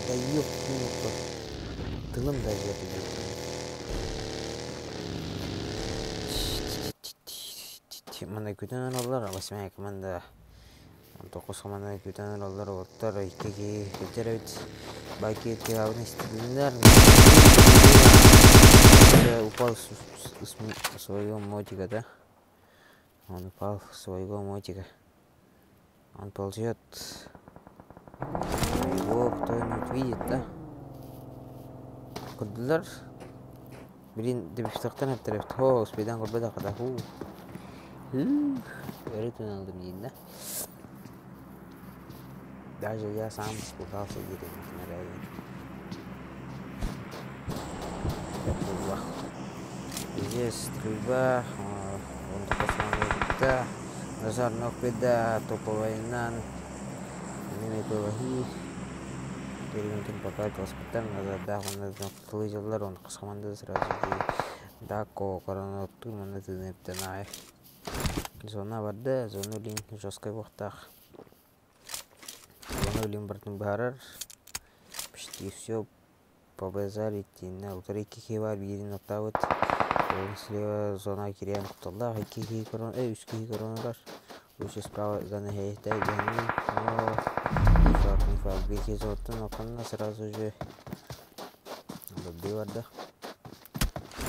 A: да ёпта, тылым даже это делает. Мана күтән алалар, 8-я команда, 9 команда күтән алалар, оттар 2-ге көтерәүт, баки тиявны стилиндар. Упал своего мотика, да? Он упал в своего мотика. Он ползет. Его кто-нибудь видит, да? Курдулар. Блин, дебифтахтан аптырыпты. Хо, спидан курбада кадаху. Өрітін алдым дейін, да? Даже я сам испугался где-то на районе. Здесь стрельба. Untuk pasangan kita Nazar Nokpeda Topowainan ini Wahi jadi mungkin pakai hospital Nazar dah mana nak jalan untuk komanda strategi Dako karena itu mana tu ni tanah zona berda zona link joskai waktu zona link bertumbuh почти все побазарить на утрики хивар виден октавот. Слева зона кириан куталла, хикки корон, үски коронlar. Үсі справа зана хейтай гени, но нифак, беки зоттан оканна сразу же добивар да.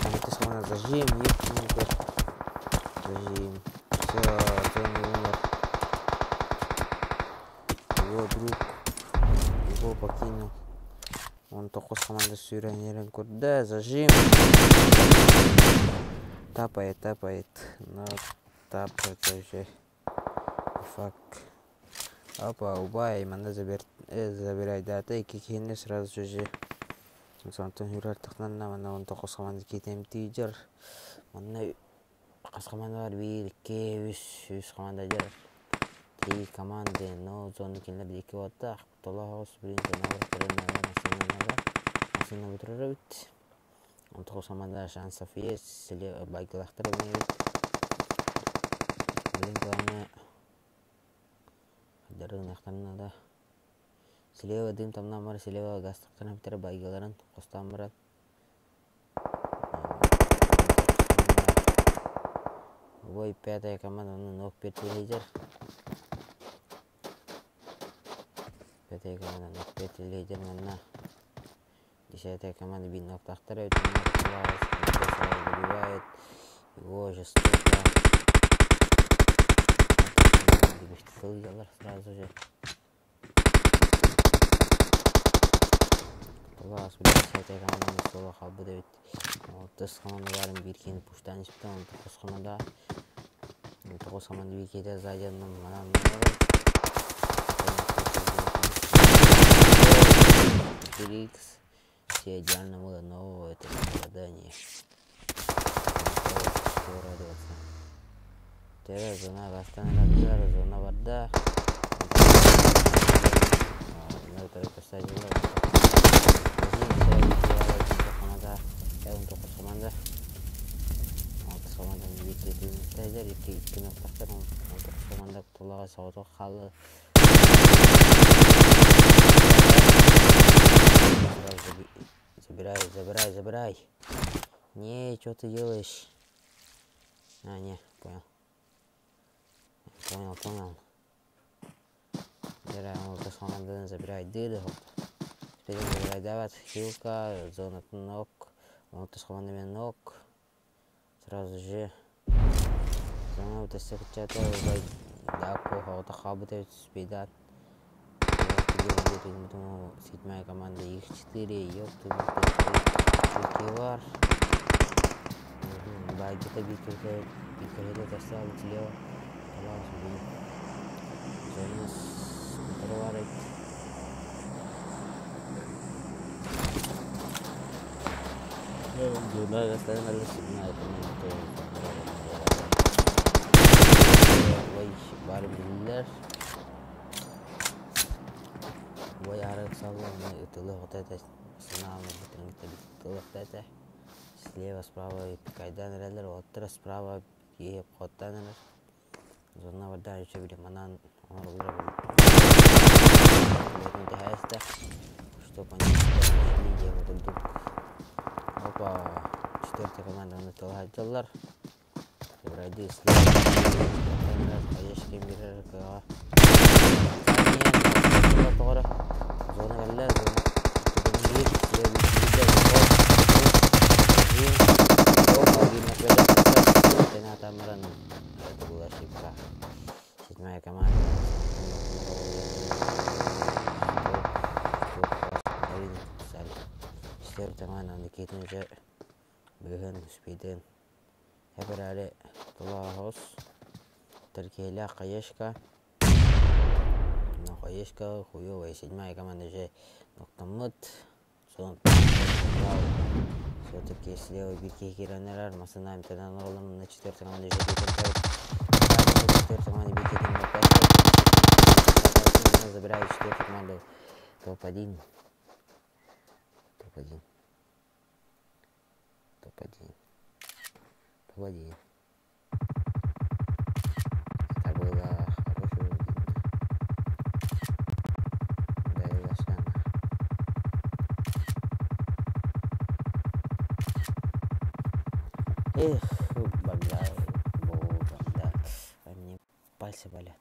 A: Там это самое зажим, епнука, зажим, все, зона умер. Его друг, его покинул. Он только с командой сюрянерен курда, зажим. Тапает, но тапает уже. Фак. Опа, убай, мана забирай дата, и кикинне сразу же. Сонтон юрар тахнанна, мана он только с командой кетем тижер. Мана с командой бар бир, ке, үс команда жер. 3 команды, но зону кинлер деки ватта. Тола хаус блин, машина бутырырыбыт. Он только команда шансов есть, байкалахтар ойнойбут. Блин, главное дарын актарына да. Слева дым тамнан бар, слева газ тактан аптары байгаларын костан барат. Ой, пятая команда, ног петелейдер. Пятая команда, ног петелейдер, на. 10-я команда бин ног тахтарает. Добивает его жестоко. Делар сразу же. Класс, 10-я команда соло хабы да бит. 30 командаларын биркени пуштан испта, 19 команда. 19 команда биркеде задянын манан. Феликс. Все идеально было, но это попадание. Теперь зона остановилась, зона вода. Надо переписать его. Untuk команда. Untuk команда бекетин тайдар, iki ноқтақтар untuk команда тулаға сауытқа қалы. Забирай. Не, что ты делаешь? А, не, понял. Забирай дыды. Теперь забирай, давай, хилка, зона ног. Вот с командами ног. Сразу же. Зона вот если хотят, да, плохо, хабы спидат. Потому 7-я команда их 4, ёпта, бар. Баги-то бикеры осталось слева. Зона контролирует. Зона остановилась на этом. Ой, барбиллер. Ой, арак салон, тылы вот это. Основной тылы вот это. Слева, справа, кайдан релер, вот справа, и хоттан релер. Зона вода еще видим, она что понятно, лидия вот тут. Опа, 4-я команда на $100. Вроде слева, конечно, мирер, зона валля, Тамаран, это была ошибка. 7-я команда. Четвертая команда Никитин уже беган спиден. Хабарали Тлахос. Теркеля Каешка. Но Каешка хуёвая. 7-я команда уже Ноктамут. Все-таки слева битки Киранерар, Масанаем тогда норвалом на 4-й команде уже битки. 4-й команде битки забирает 4-ю команду. Топ-1. Это было хорошее. Эх, богда. А мне пальцы болят.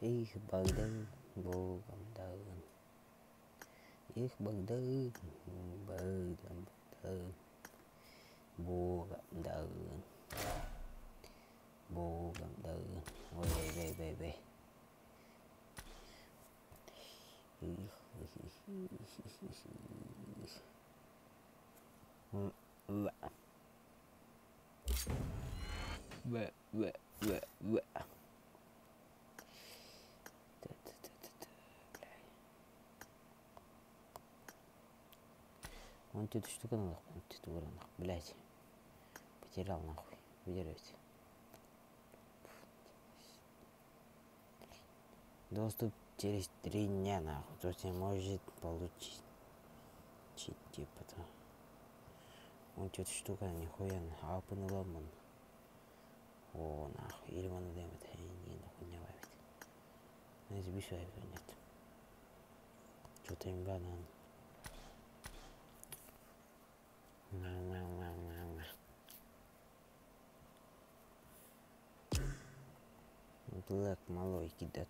A: Эх, Богдан, Богдан. Эх, Богдан, Богдан. Ой. Он эту штуку надо, блять. Потерял нахуй. Выдержите. Доступ через 3 дня нахуй. То есть может получить. Типа то. Он эту штука нихуя апнула мон. О нахуй. Или он демет. Не нахуй не ловит. Не забишай нет. Что-то им гадно. Black малой кидает.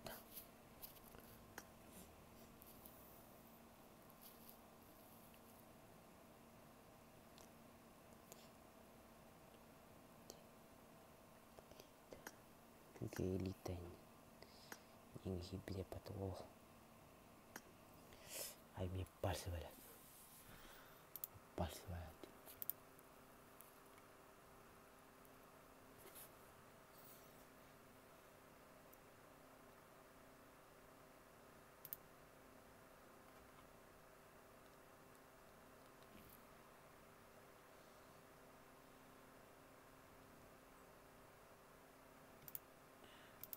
A: Какая элита. Деньги, бля, потолок. Ай, мне пальцы валят. Пальцы валят.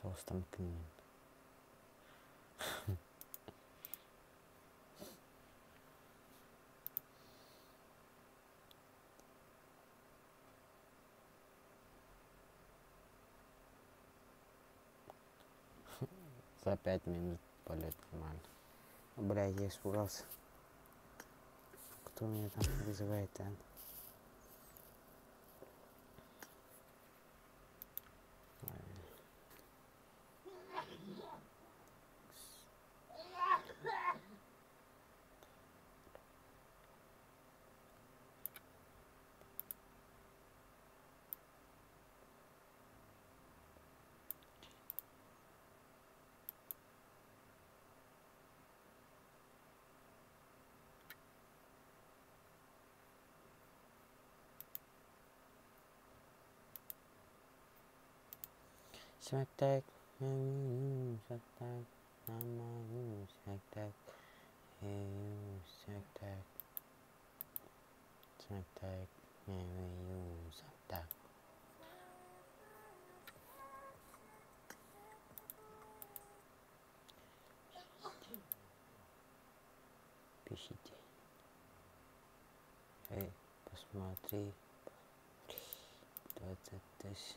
A: Толстым книгам. За 5 минут полет нормально. Бля, я испугался. Кто меня там вызывает, а? Смак-так, смак-так, смак-так, смак-так, смак-так, смак-так. Пишите. Эй, посмотри. 20 тысяч.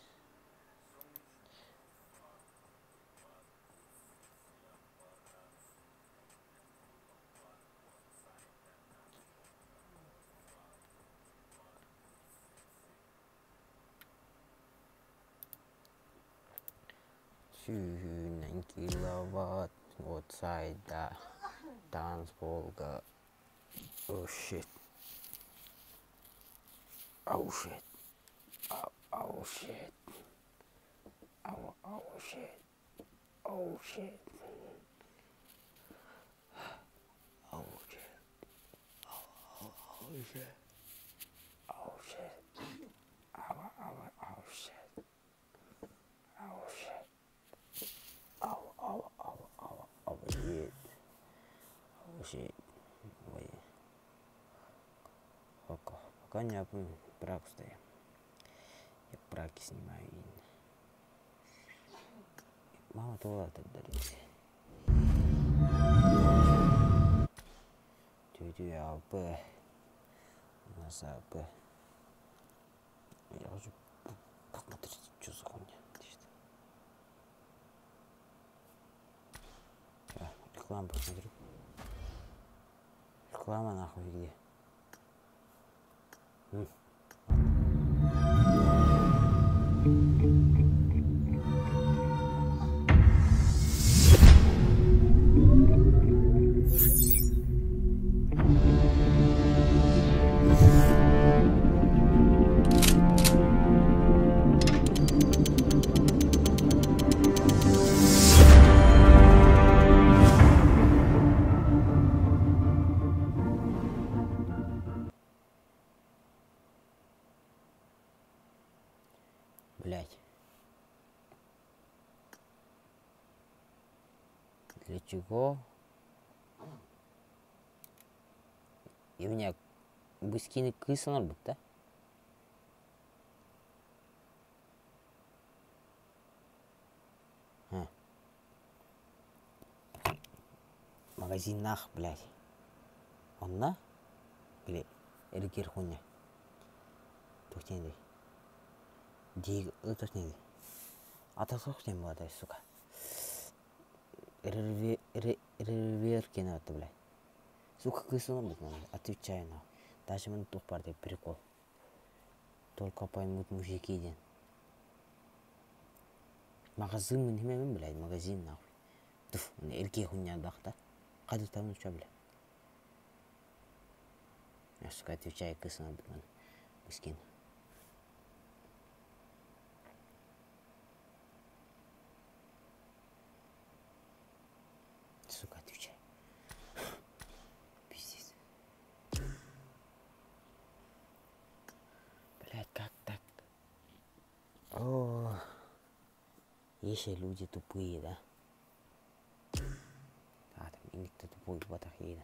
A: Tuning kilowatt outside the dance hall. Oh shit. Oh shit. Oh shit. Oh shit. Oh shit. Oh shit. Oh shit. Oh shit. Oh shit. Oh shit. Oh shit. Oh shit. Ой. Пока не опомню. Брак стою. Я браки снимаю. Мама туалет отдалился. Тю-тю, АП. У нас АП. Я хочу посмотреть, что за хуйня. Рекламу посмотрю. Реклама нахуй где? Блять. Для чего? И у меня быскины кысан орбит, да? Магазин нах, блять. Он на? Или эргер хуйня? Тухтенди. Диг тухтенди. Ата тухтен болады, сука. Реверки надо, блядь. Сука, кысан орбит, отвечаю на. Даже минут бар деп прикол. Только поймут мужики ден. Магазин мен немен, блядь, магазин нахуй. Туф, эркек хуйнядах да. Қайда табын ұша, блядь. Я, сука, отвечаю кысына, блядь, мискин. Сука, отвечай. Пиздец. Блядь, как так? О, еще люди тупые, да? А, там и никто тупой в ботах едет.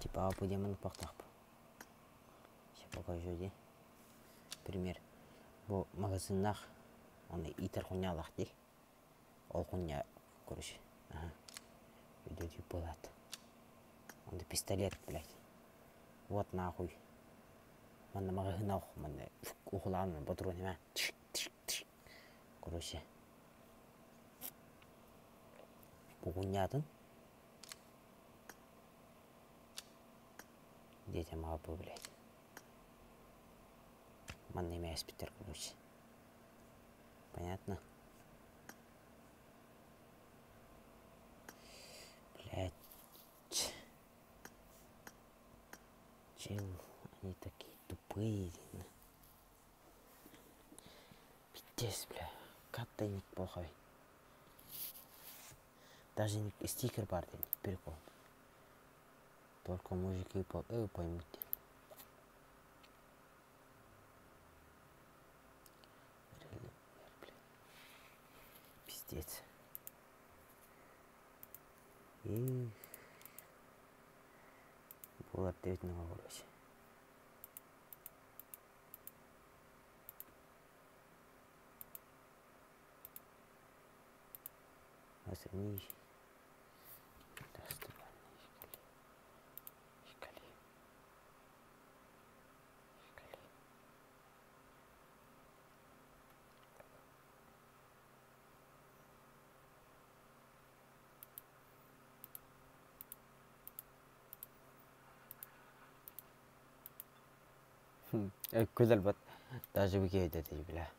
A: Типа, пойдем на пахтах. Сейчас покажу, где. Пример. Бұл магазиннах, оны итер хуйнялах дей. Ол хуйня, короче. Ага. Видео болады. Он пистолет, блядь. Вот нахуй. Мана магазинах, мана ухланын патроны, ма. Короче. Бұл хуйнятын. Детям апы, блядь. Манный мяс, Питер, короче. Понятно? Блядь. Чел, они такие тупые. Пиздец, бля. Катайник плохой. Даже стикер бар, прикол. Только мужики поймут. Пиздец. И было ответного, короче. Оцени. Güzel bat. Даже выгеет это, бля.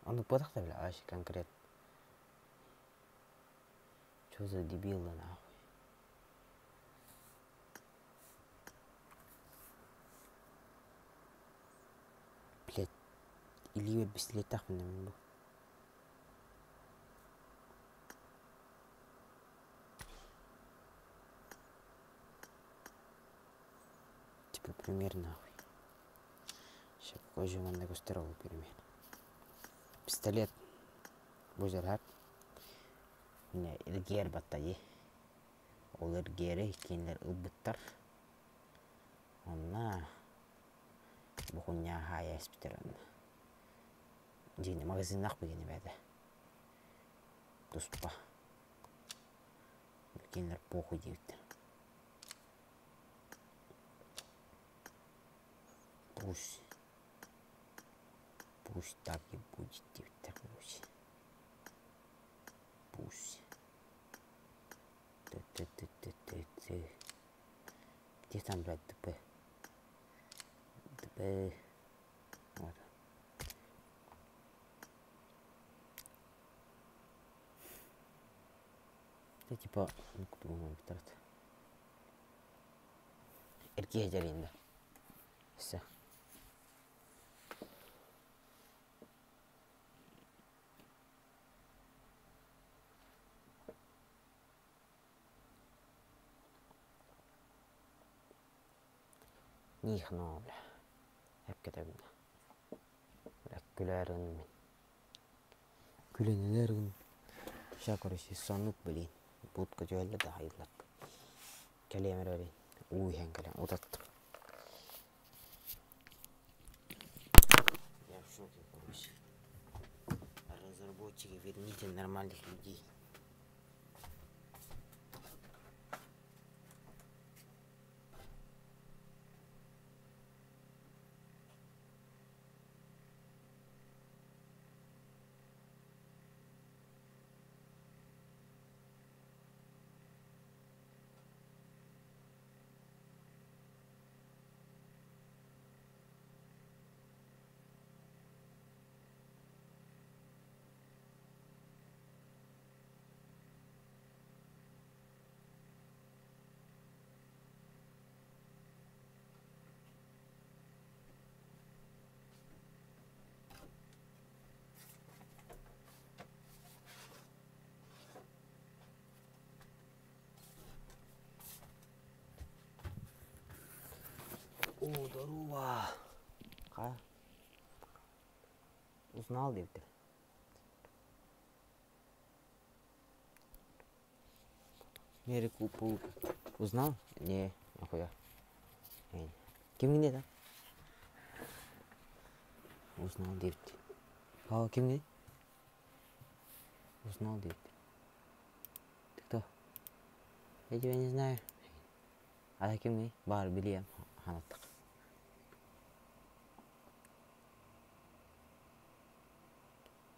A: Он подохта, бля, вообще конкретно. Чё за дебилы, нахуй? Блядь. Или без летах мне был. Типа пример, нахуй. Сейчас покажу вам на гостеровый пример. Пистолет. Бузерхат. Міне ілгер баттайы. Ол ілгері кейінлер ұлбыттар. Онна бұқыння хая эспитер. Дейіне магазиннақ бігені бәді. Тұспа. Кейінлер похуй дейбіттер. Пусть так и будет дейбіттер, короче. Пусть. Где там, блядь, ДП? ДП. Вот. Это типа, ну куда мы тратить? Эркек жаринда. Все. Нихно, бля. Әпкетәбін. Бля, күләрін мен. Күленелерін. Ща, короче, санук, блин. Будка жөйлі да хайыллак. Кәлемер өрейін. Уйхан кәлем. Отаттыр. Я в шоке, короче. Разработчики, верните нормальных людей. Здорово. Узнал дептир. Мери купу. Узнал? Не, нахуя. Ким да? Узнал дептир. Ким? Узнал дептир. Ты кто? Я тебя не знаю. А ким? Бар билиям. Ханаттак.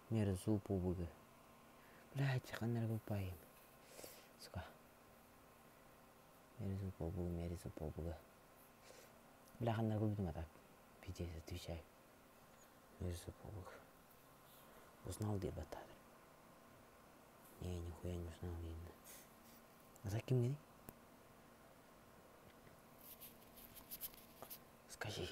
A: Мерзу побуга. Блядь, ханар бупаем. Сука. Мерзу побуга. Бля, ханар бупаем, так. Пиздец, отвечай. Мерзу побуга. Узнал где батар. Не, нихуя не узнал, видно. А за кем говори? Скажи.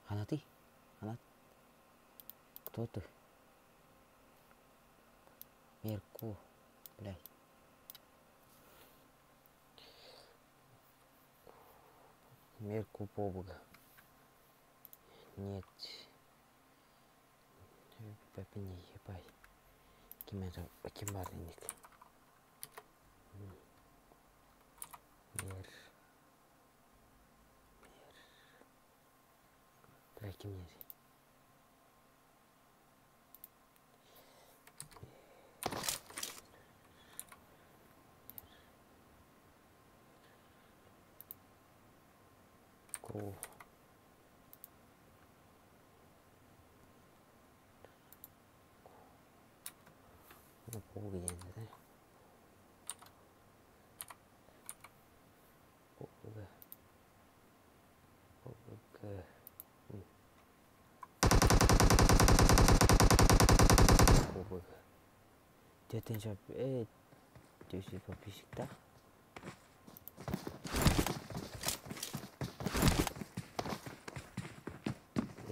A: Она ты? Она? Кто ты? Мерку. Блядь. Мерку побуга. Нет. Папа не ебай. Кимарник. Мер. Дайте мне. Ку. Ну, побуга, да? Побуга. Побуга. Детен жап. Төсі подписчикта.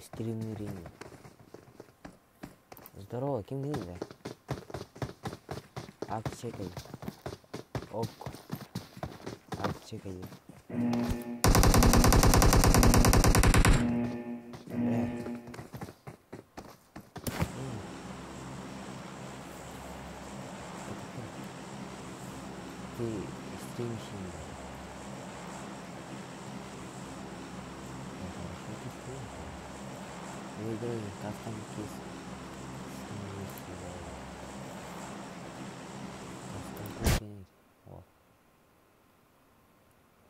A: Стримный ринг. Здорово, кем говоришь? Чекай. Ок. Чекай. Ты стримщик. Хорошо ты стримишь. Выиграй кастом кейс.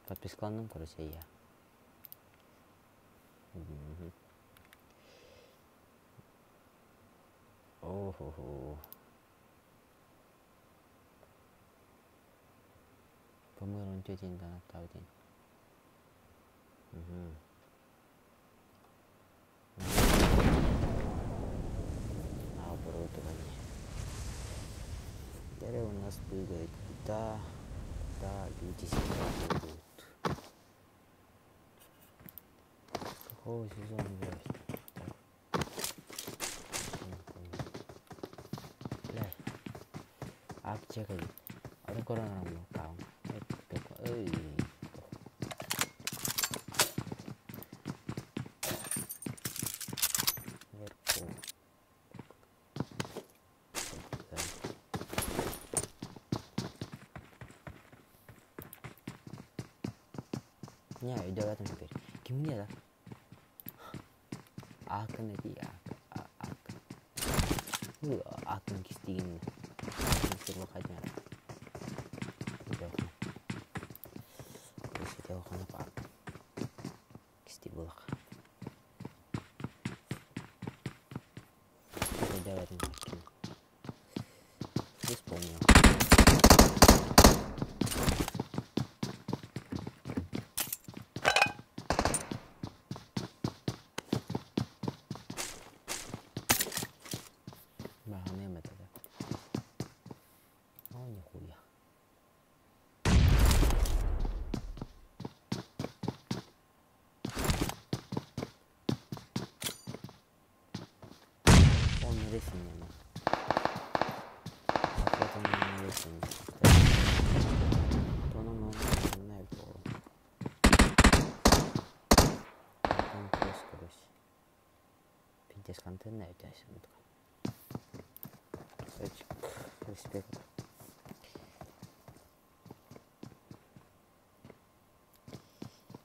A: Подпискланным, короче, я. Ого. По-моему, тетень да, тавдень. Оборудование. Дерево у нас прыгает. Да, люди себя будут. Какого сезона играть? Бля. Чекай. Ada korang orang tahu. Ya, udah datang hampir. Gimana lah? Akan lagi akan kistin. Coba aja. Udah. Terus kita akan apa? Kisti bolak. Kita jalan lagi. Terus pomnya. Bahannya apa tuh? Oh, nyakuya. Oh, meresnya mah. Apa tuh? өтәсің. Респект.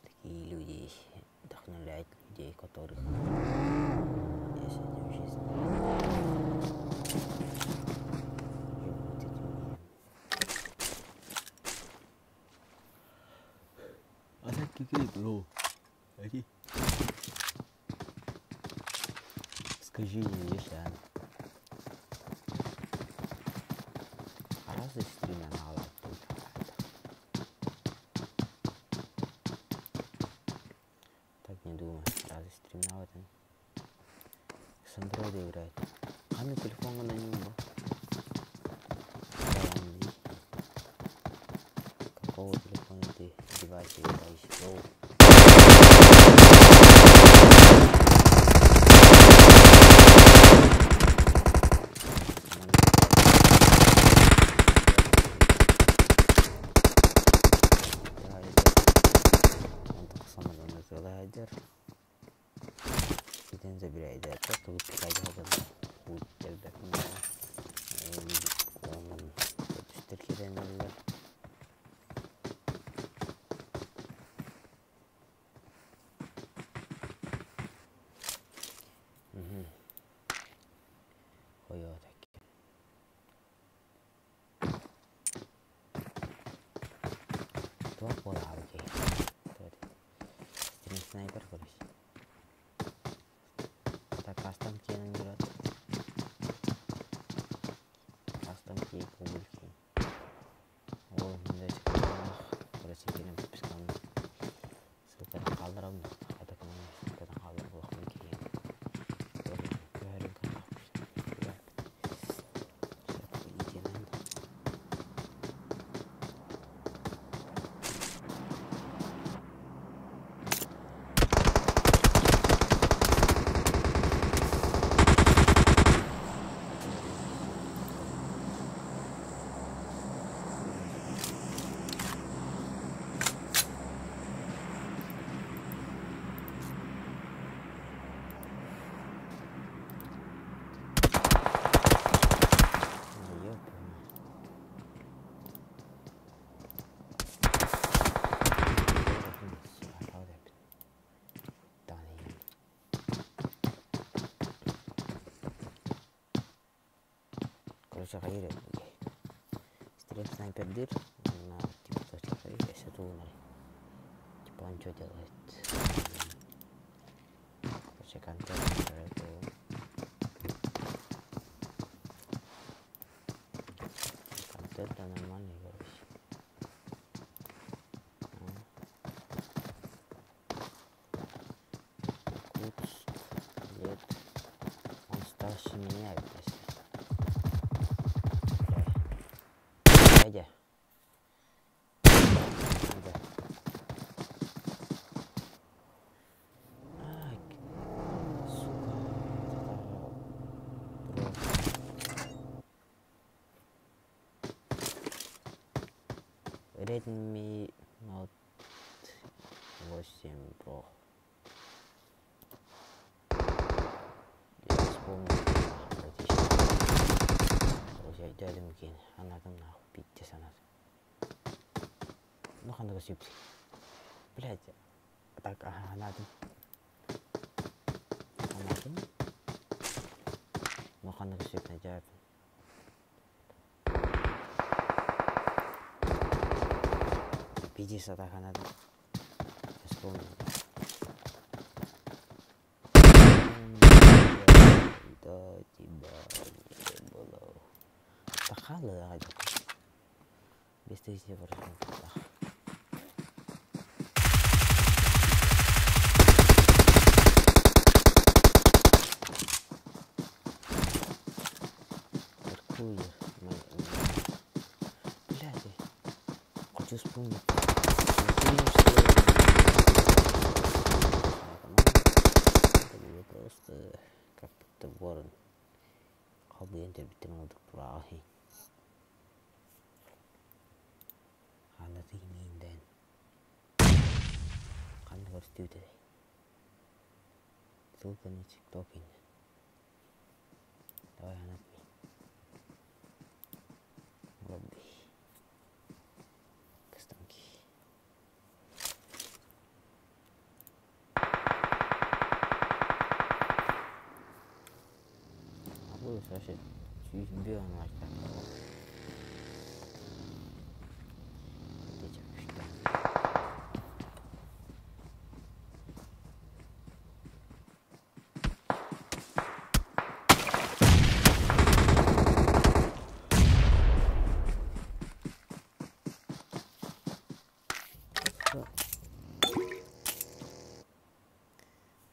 A: Такие люди вдохновляют людей, которых есть в жизни. А так какие было? Скажи мне, Яшан. А разве стримы на лаптопе? Так не думаю. Разве стрим на этом? С Android играет. А на телефон на него. Какого телефона ты девайс играешь?Iden забирает, да, просто выпекать надо будет тогда он штыркерен алар. Koyuyor tek. Tuh pola oke. Stream sniper kurus. Custom key yang berat, custom key publik. Oh, menjadi sekarang berarti kini biskan super color am, ada kemana super color buat key. Keren kan? Короче, хайрет. Стрим снайпер дыр на типа точно хайрет, если то умер. Типа он что делает? Короче, контент это контент нормальный, короче. Куц, лет, он старше меня, если. Где? Ай, сука. Redmi Note 8 Pro. Я вспомнил. Короче, дядя мungkin анадам нахуй пить санат. Ну хана гасипси. Блядь. Так, анадам. Анадам. Ну хана гасип на дядя. Пиздец, так анадам. Я вспомнил. До тебя не было. Пахала аja. Без тысячи процентов. Меркурий. Блядь. Хочу вспомнить. Это было просто как будто ворон. Халден тербитен олдук турагы. Аны тыйминден. Кандай көрсөтүүдө. Ссылка на TikTok. давай анатмей мурабби кастанки. А буду вообще чуть белым мать.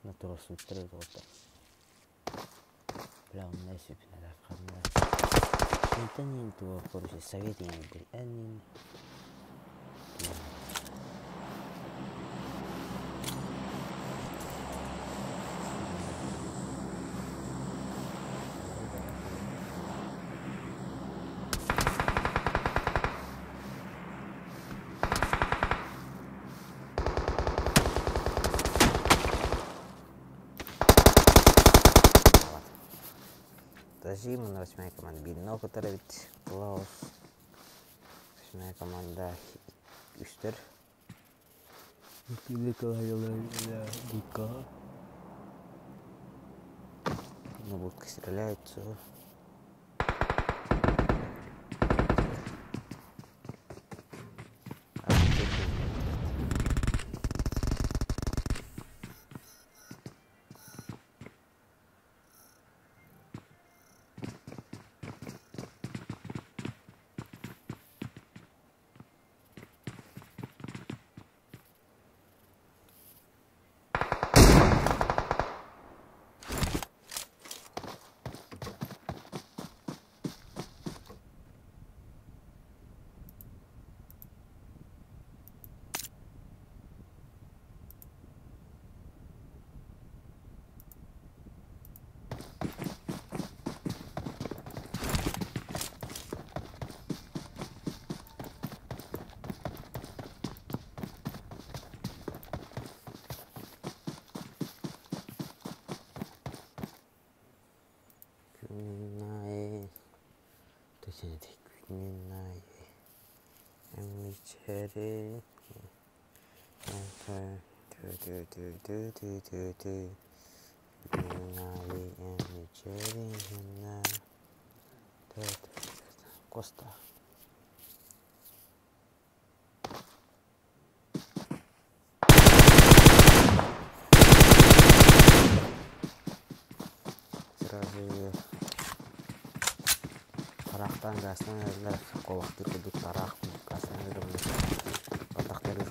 A: Натурал сүттіреді отыр. Бля, ондай сөпінеді арқарында. Шынтан енді ол көрсе совет еңгідер. Әнін. Зиму на 8-я команда Биднов отравить Клаус. 8-я команда Үстер. Ну, будка стреляется. Коста. Сразу тарақтан жасынан әрлер қолақтыр күдік тарақ қасын әрімді атақтары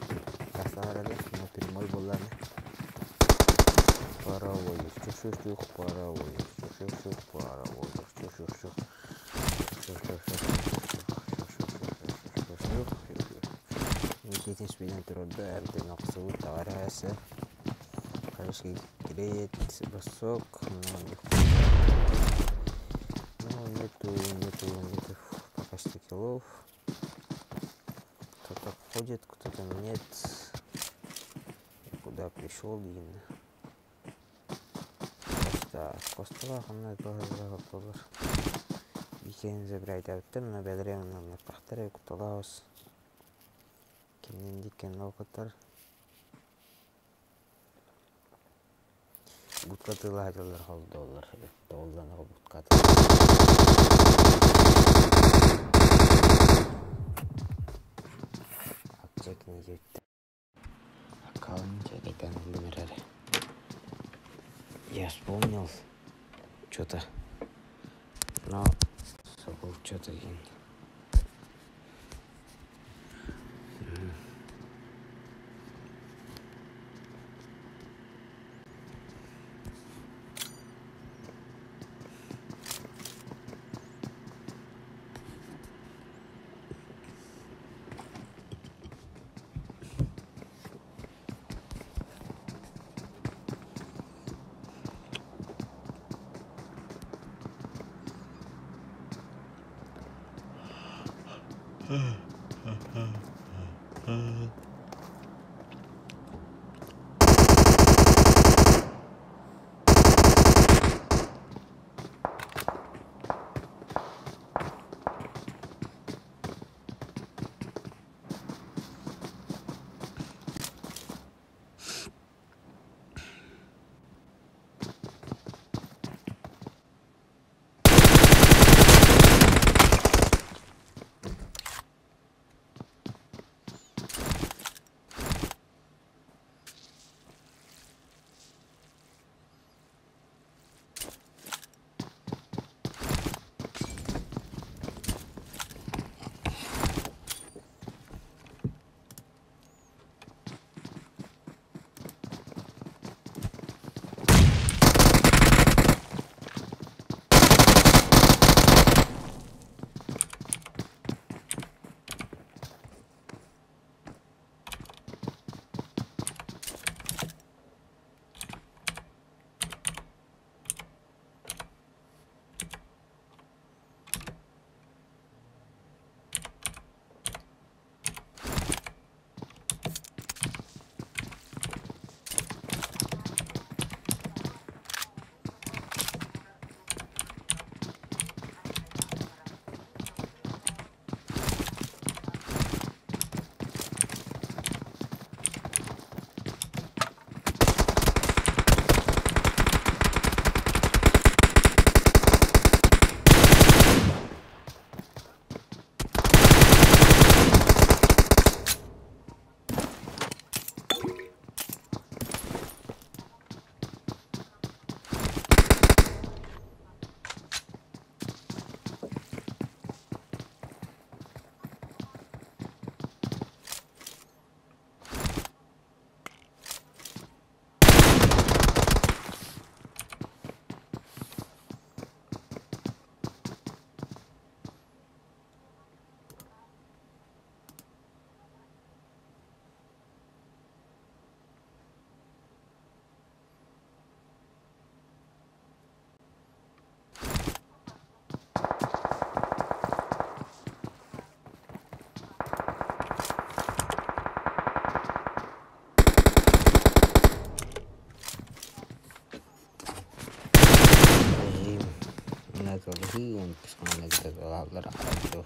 A: жасынан әрілер напрямой боларны паровой шух-шух паровой шух-шух паровой шух-шух Никитин спинен тұрды әрден оқсуы тағарасы Қарышқа керет бросок нету пока что киллов. Кто-то ходит, кто-то нет. Куда пришел именно? Коста она тоже Викен забирает автор, но бедрен на пахтере куталаус. Кемнен дикен локотар. Будка тыла $100. $1 будка. Аптек не идет. Аккаунт это номер. Я вспомнил что-то, но забыл что-то. Ih, 12 команда кетеді. Алар ақтау.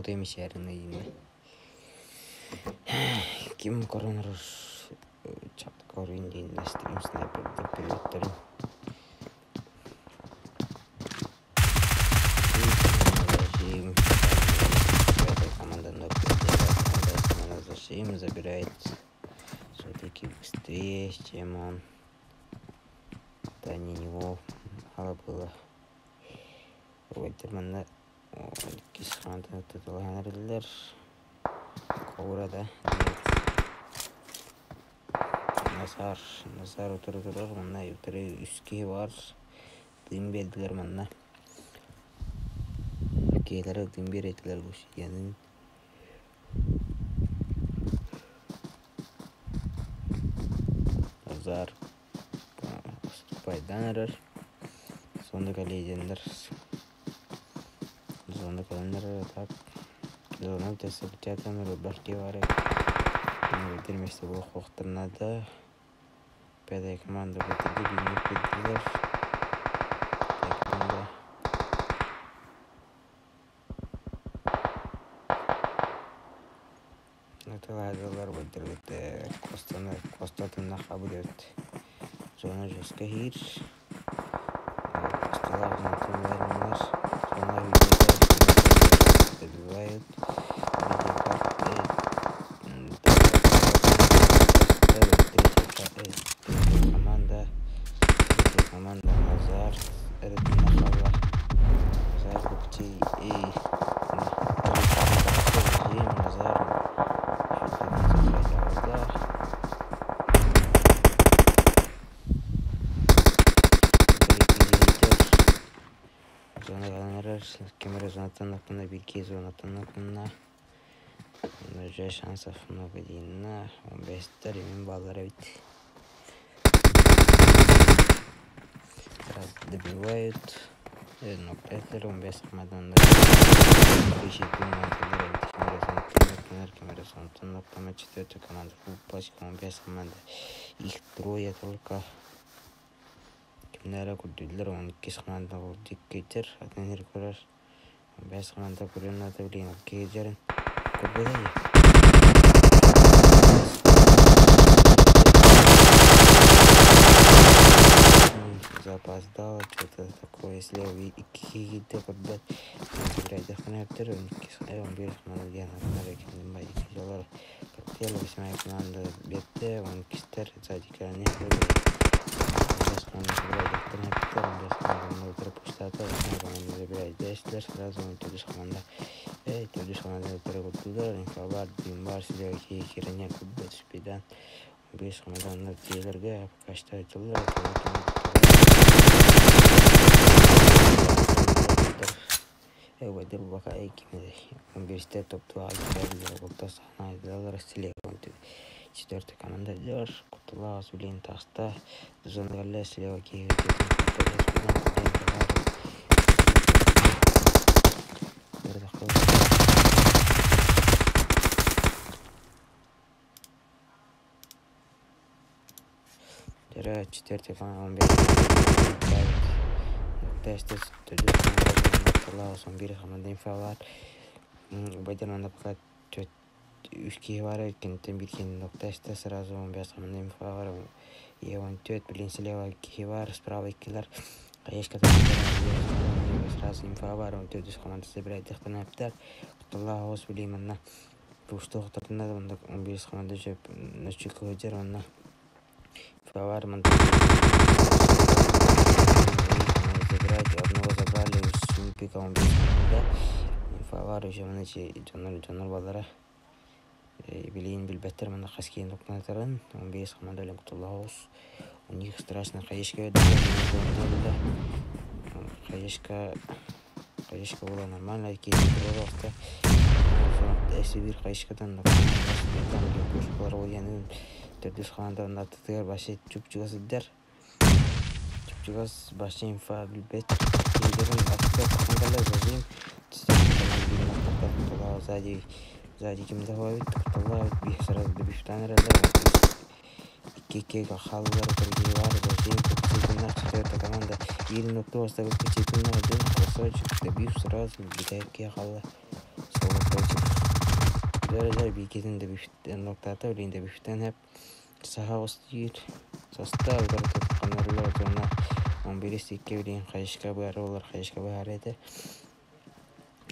A: Demiş yerine yine. Kim koronavirus çattık orayın diye stream sniper'da pilotların. Команда зачем забирает все-таки быстрее, чем он. Да не него мало было. Вольтерманна кисханды тутулганарлар коврада Назар отырдылар, мына өтірі үске бар дым берділер мына кейлері дым беретілер көшегенін Назар ыстықпайдан әрір сонды кәлейдендір Зона календаря так. Зона тесте печатаемый рубашки варе. Вместе было хохтер надо. Пятая команда выходили, не придержали. Команда. Это ладно, выдержит. Костатына хабрет. Зона жестко хир. Косталар на зона добивают команда Назар Назар Купчий и Назар Камера зонатан окна, беги зонатан окна. Уже шансов много дейін. 15 мен баллары бит. Раз добивают. Но преслер 15 командан. Камера зонатан окна. 4 команда. Пачка 15 команда. Их трое только. Kimlere kurdular 12 команда ол диккетер атанер көрер 15 команда көрен атабилин кейжерин көрбөдө опоздал, что-то такое, слева и какие-то подбет. Играть дохнептер, он берет команду Диана, Нарекин, Майки, Жолар, Коктейль, 8 команда Бетте, он Кистер, сзади Кранер, без команды играет дохнептер, без команды Трапуштата, 8 команда забирает Дестлер, сразу он тудыш команда. Тудыш команда Трапуштата, Инфабар, Димбар, слева Киранер, Кубет, Спидан. Без командандар тейлерге кашта айтылды. Эвадер бака экимде. Университет топтуа айтылды. Колтас айдалар стиле. 4 команда жар. Кутулас билен таста. Зонгалле слева киге. Жара 4 команда 15. Тесте Кутулас 11 команда инфалар. Байдан пока 3 var кенттен биркен нокташта сразу 15 команда инфа бар. И он тет билен слева кивар, справа килар. Каешка сразу инфа бар. Он тет команда забирает дохтанаптар. Кутулас билен манна пушто хтатна да 15 команда жеп начико жер манна. Фавар ман забирать одного забрали с пиком да. Фавар уже манчи жонор балдара. Билин билбеттер мана хаскин докнатарын 15 команда лен Кутулас. У них страшно каешка да. Каешка была нормально, киев вакытта. Эсибир каешкадан кошкалар ойганын төрдүс команда натыгар башы чупчугасыдар. Чупчугас башы инфа билбет. Лидерин атты командалар зажим. Сзади кимде хавит, Кутулас бих сразу добивтан рада. Кекега халлар тургивар зажим. Четвертая команда. Ирин Октоста Кучитина один кусочек добив сразу битайки халла. Жара бикетин добивтан ноктата улин добивтан хеп. Сахаустир состав канарлар жана 11 кевлин кайышка бар олар кайышка бар эте.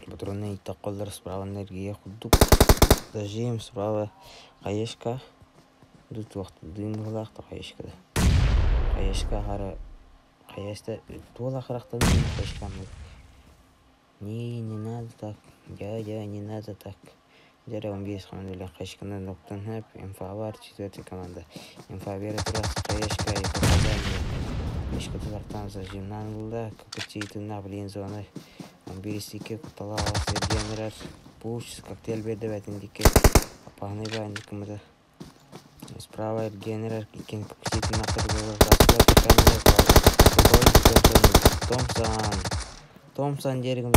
A: Патронный таколлар справа энергия худук. Зажим справа кайышка. Тут вакыт дымгылак та кайышка. Кайышка хара каяшта тола характан кайышкам. Не надо так. Я не надо так. Жара 15 команда билен кайышкандан ноктан хеп. Инфа бар 4 команда. Инфа берет раз кайышка и попадание. Кайышка тартан зажимнан булда. Кучитина билен зона. 11 Кутулас генерал пуш коктейль берди бетиндике. Апаны бандикмда. Справа генерал кен Кучитина кыргызга Томпсон жеригим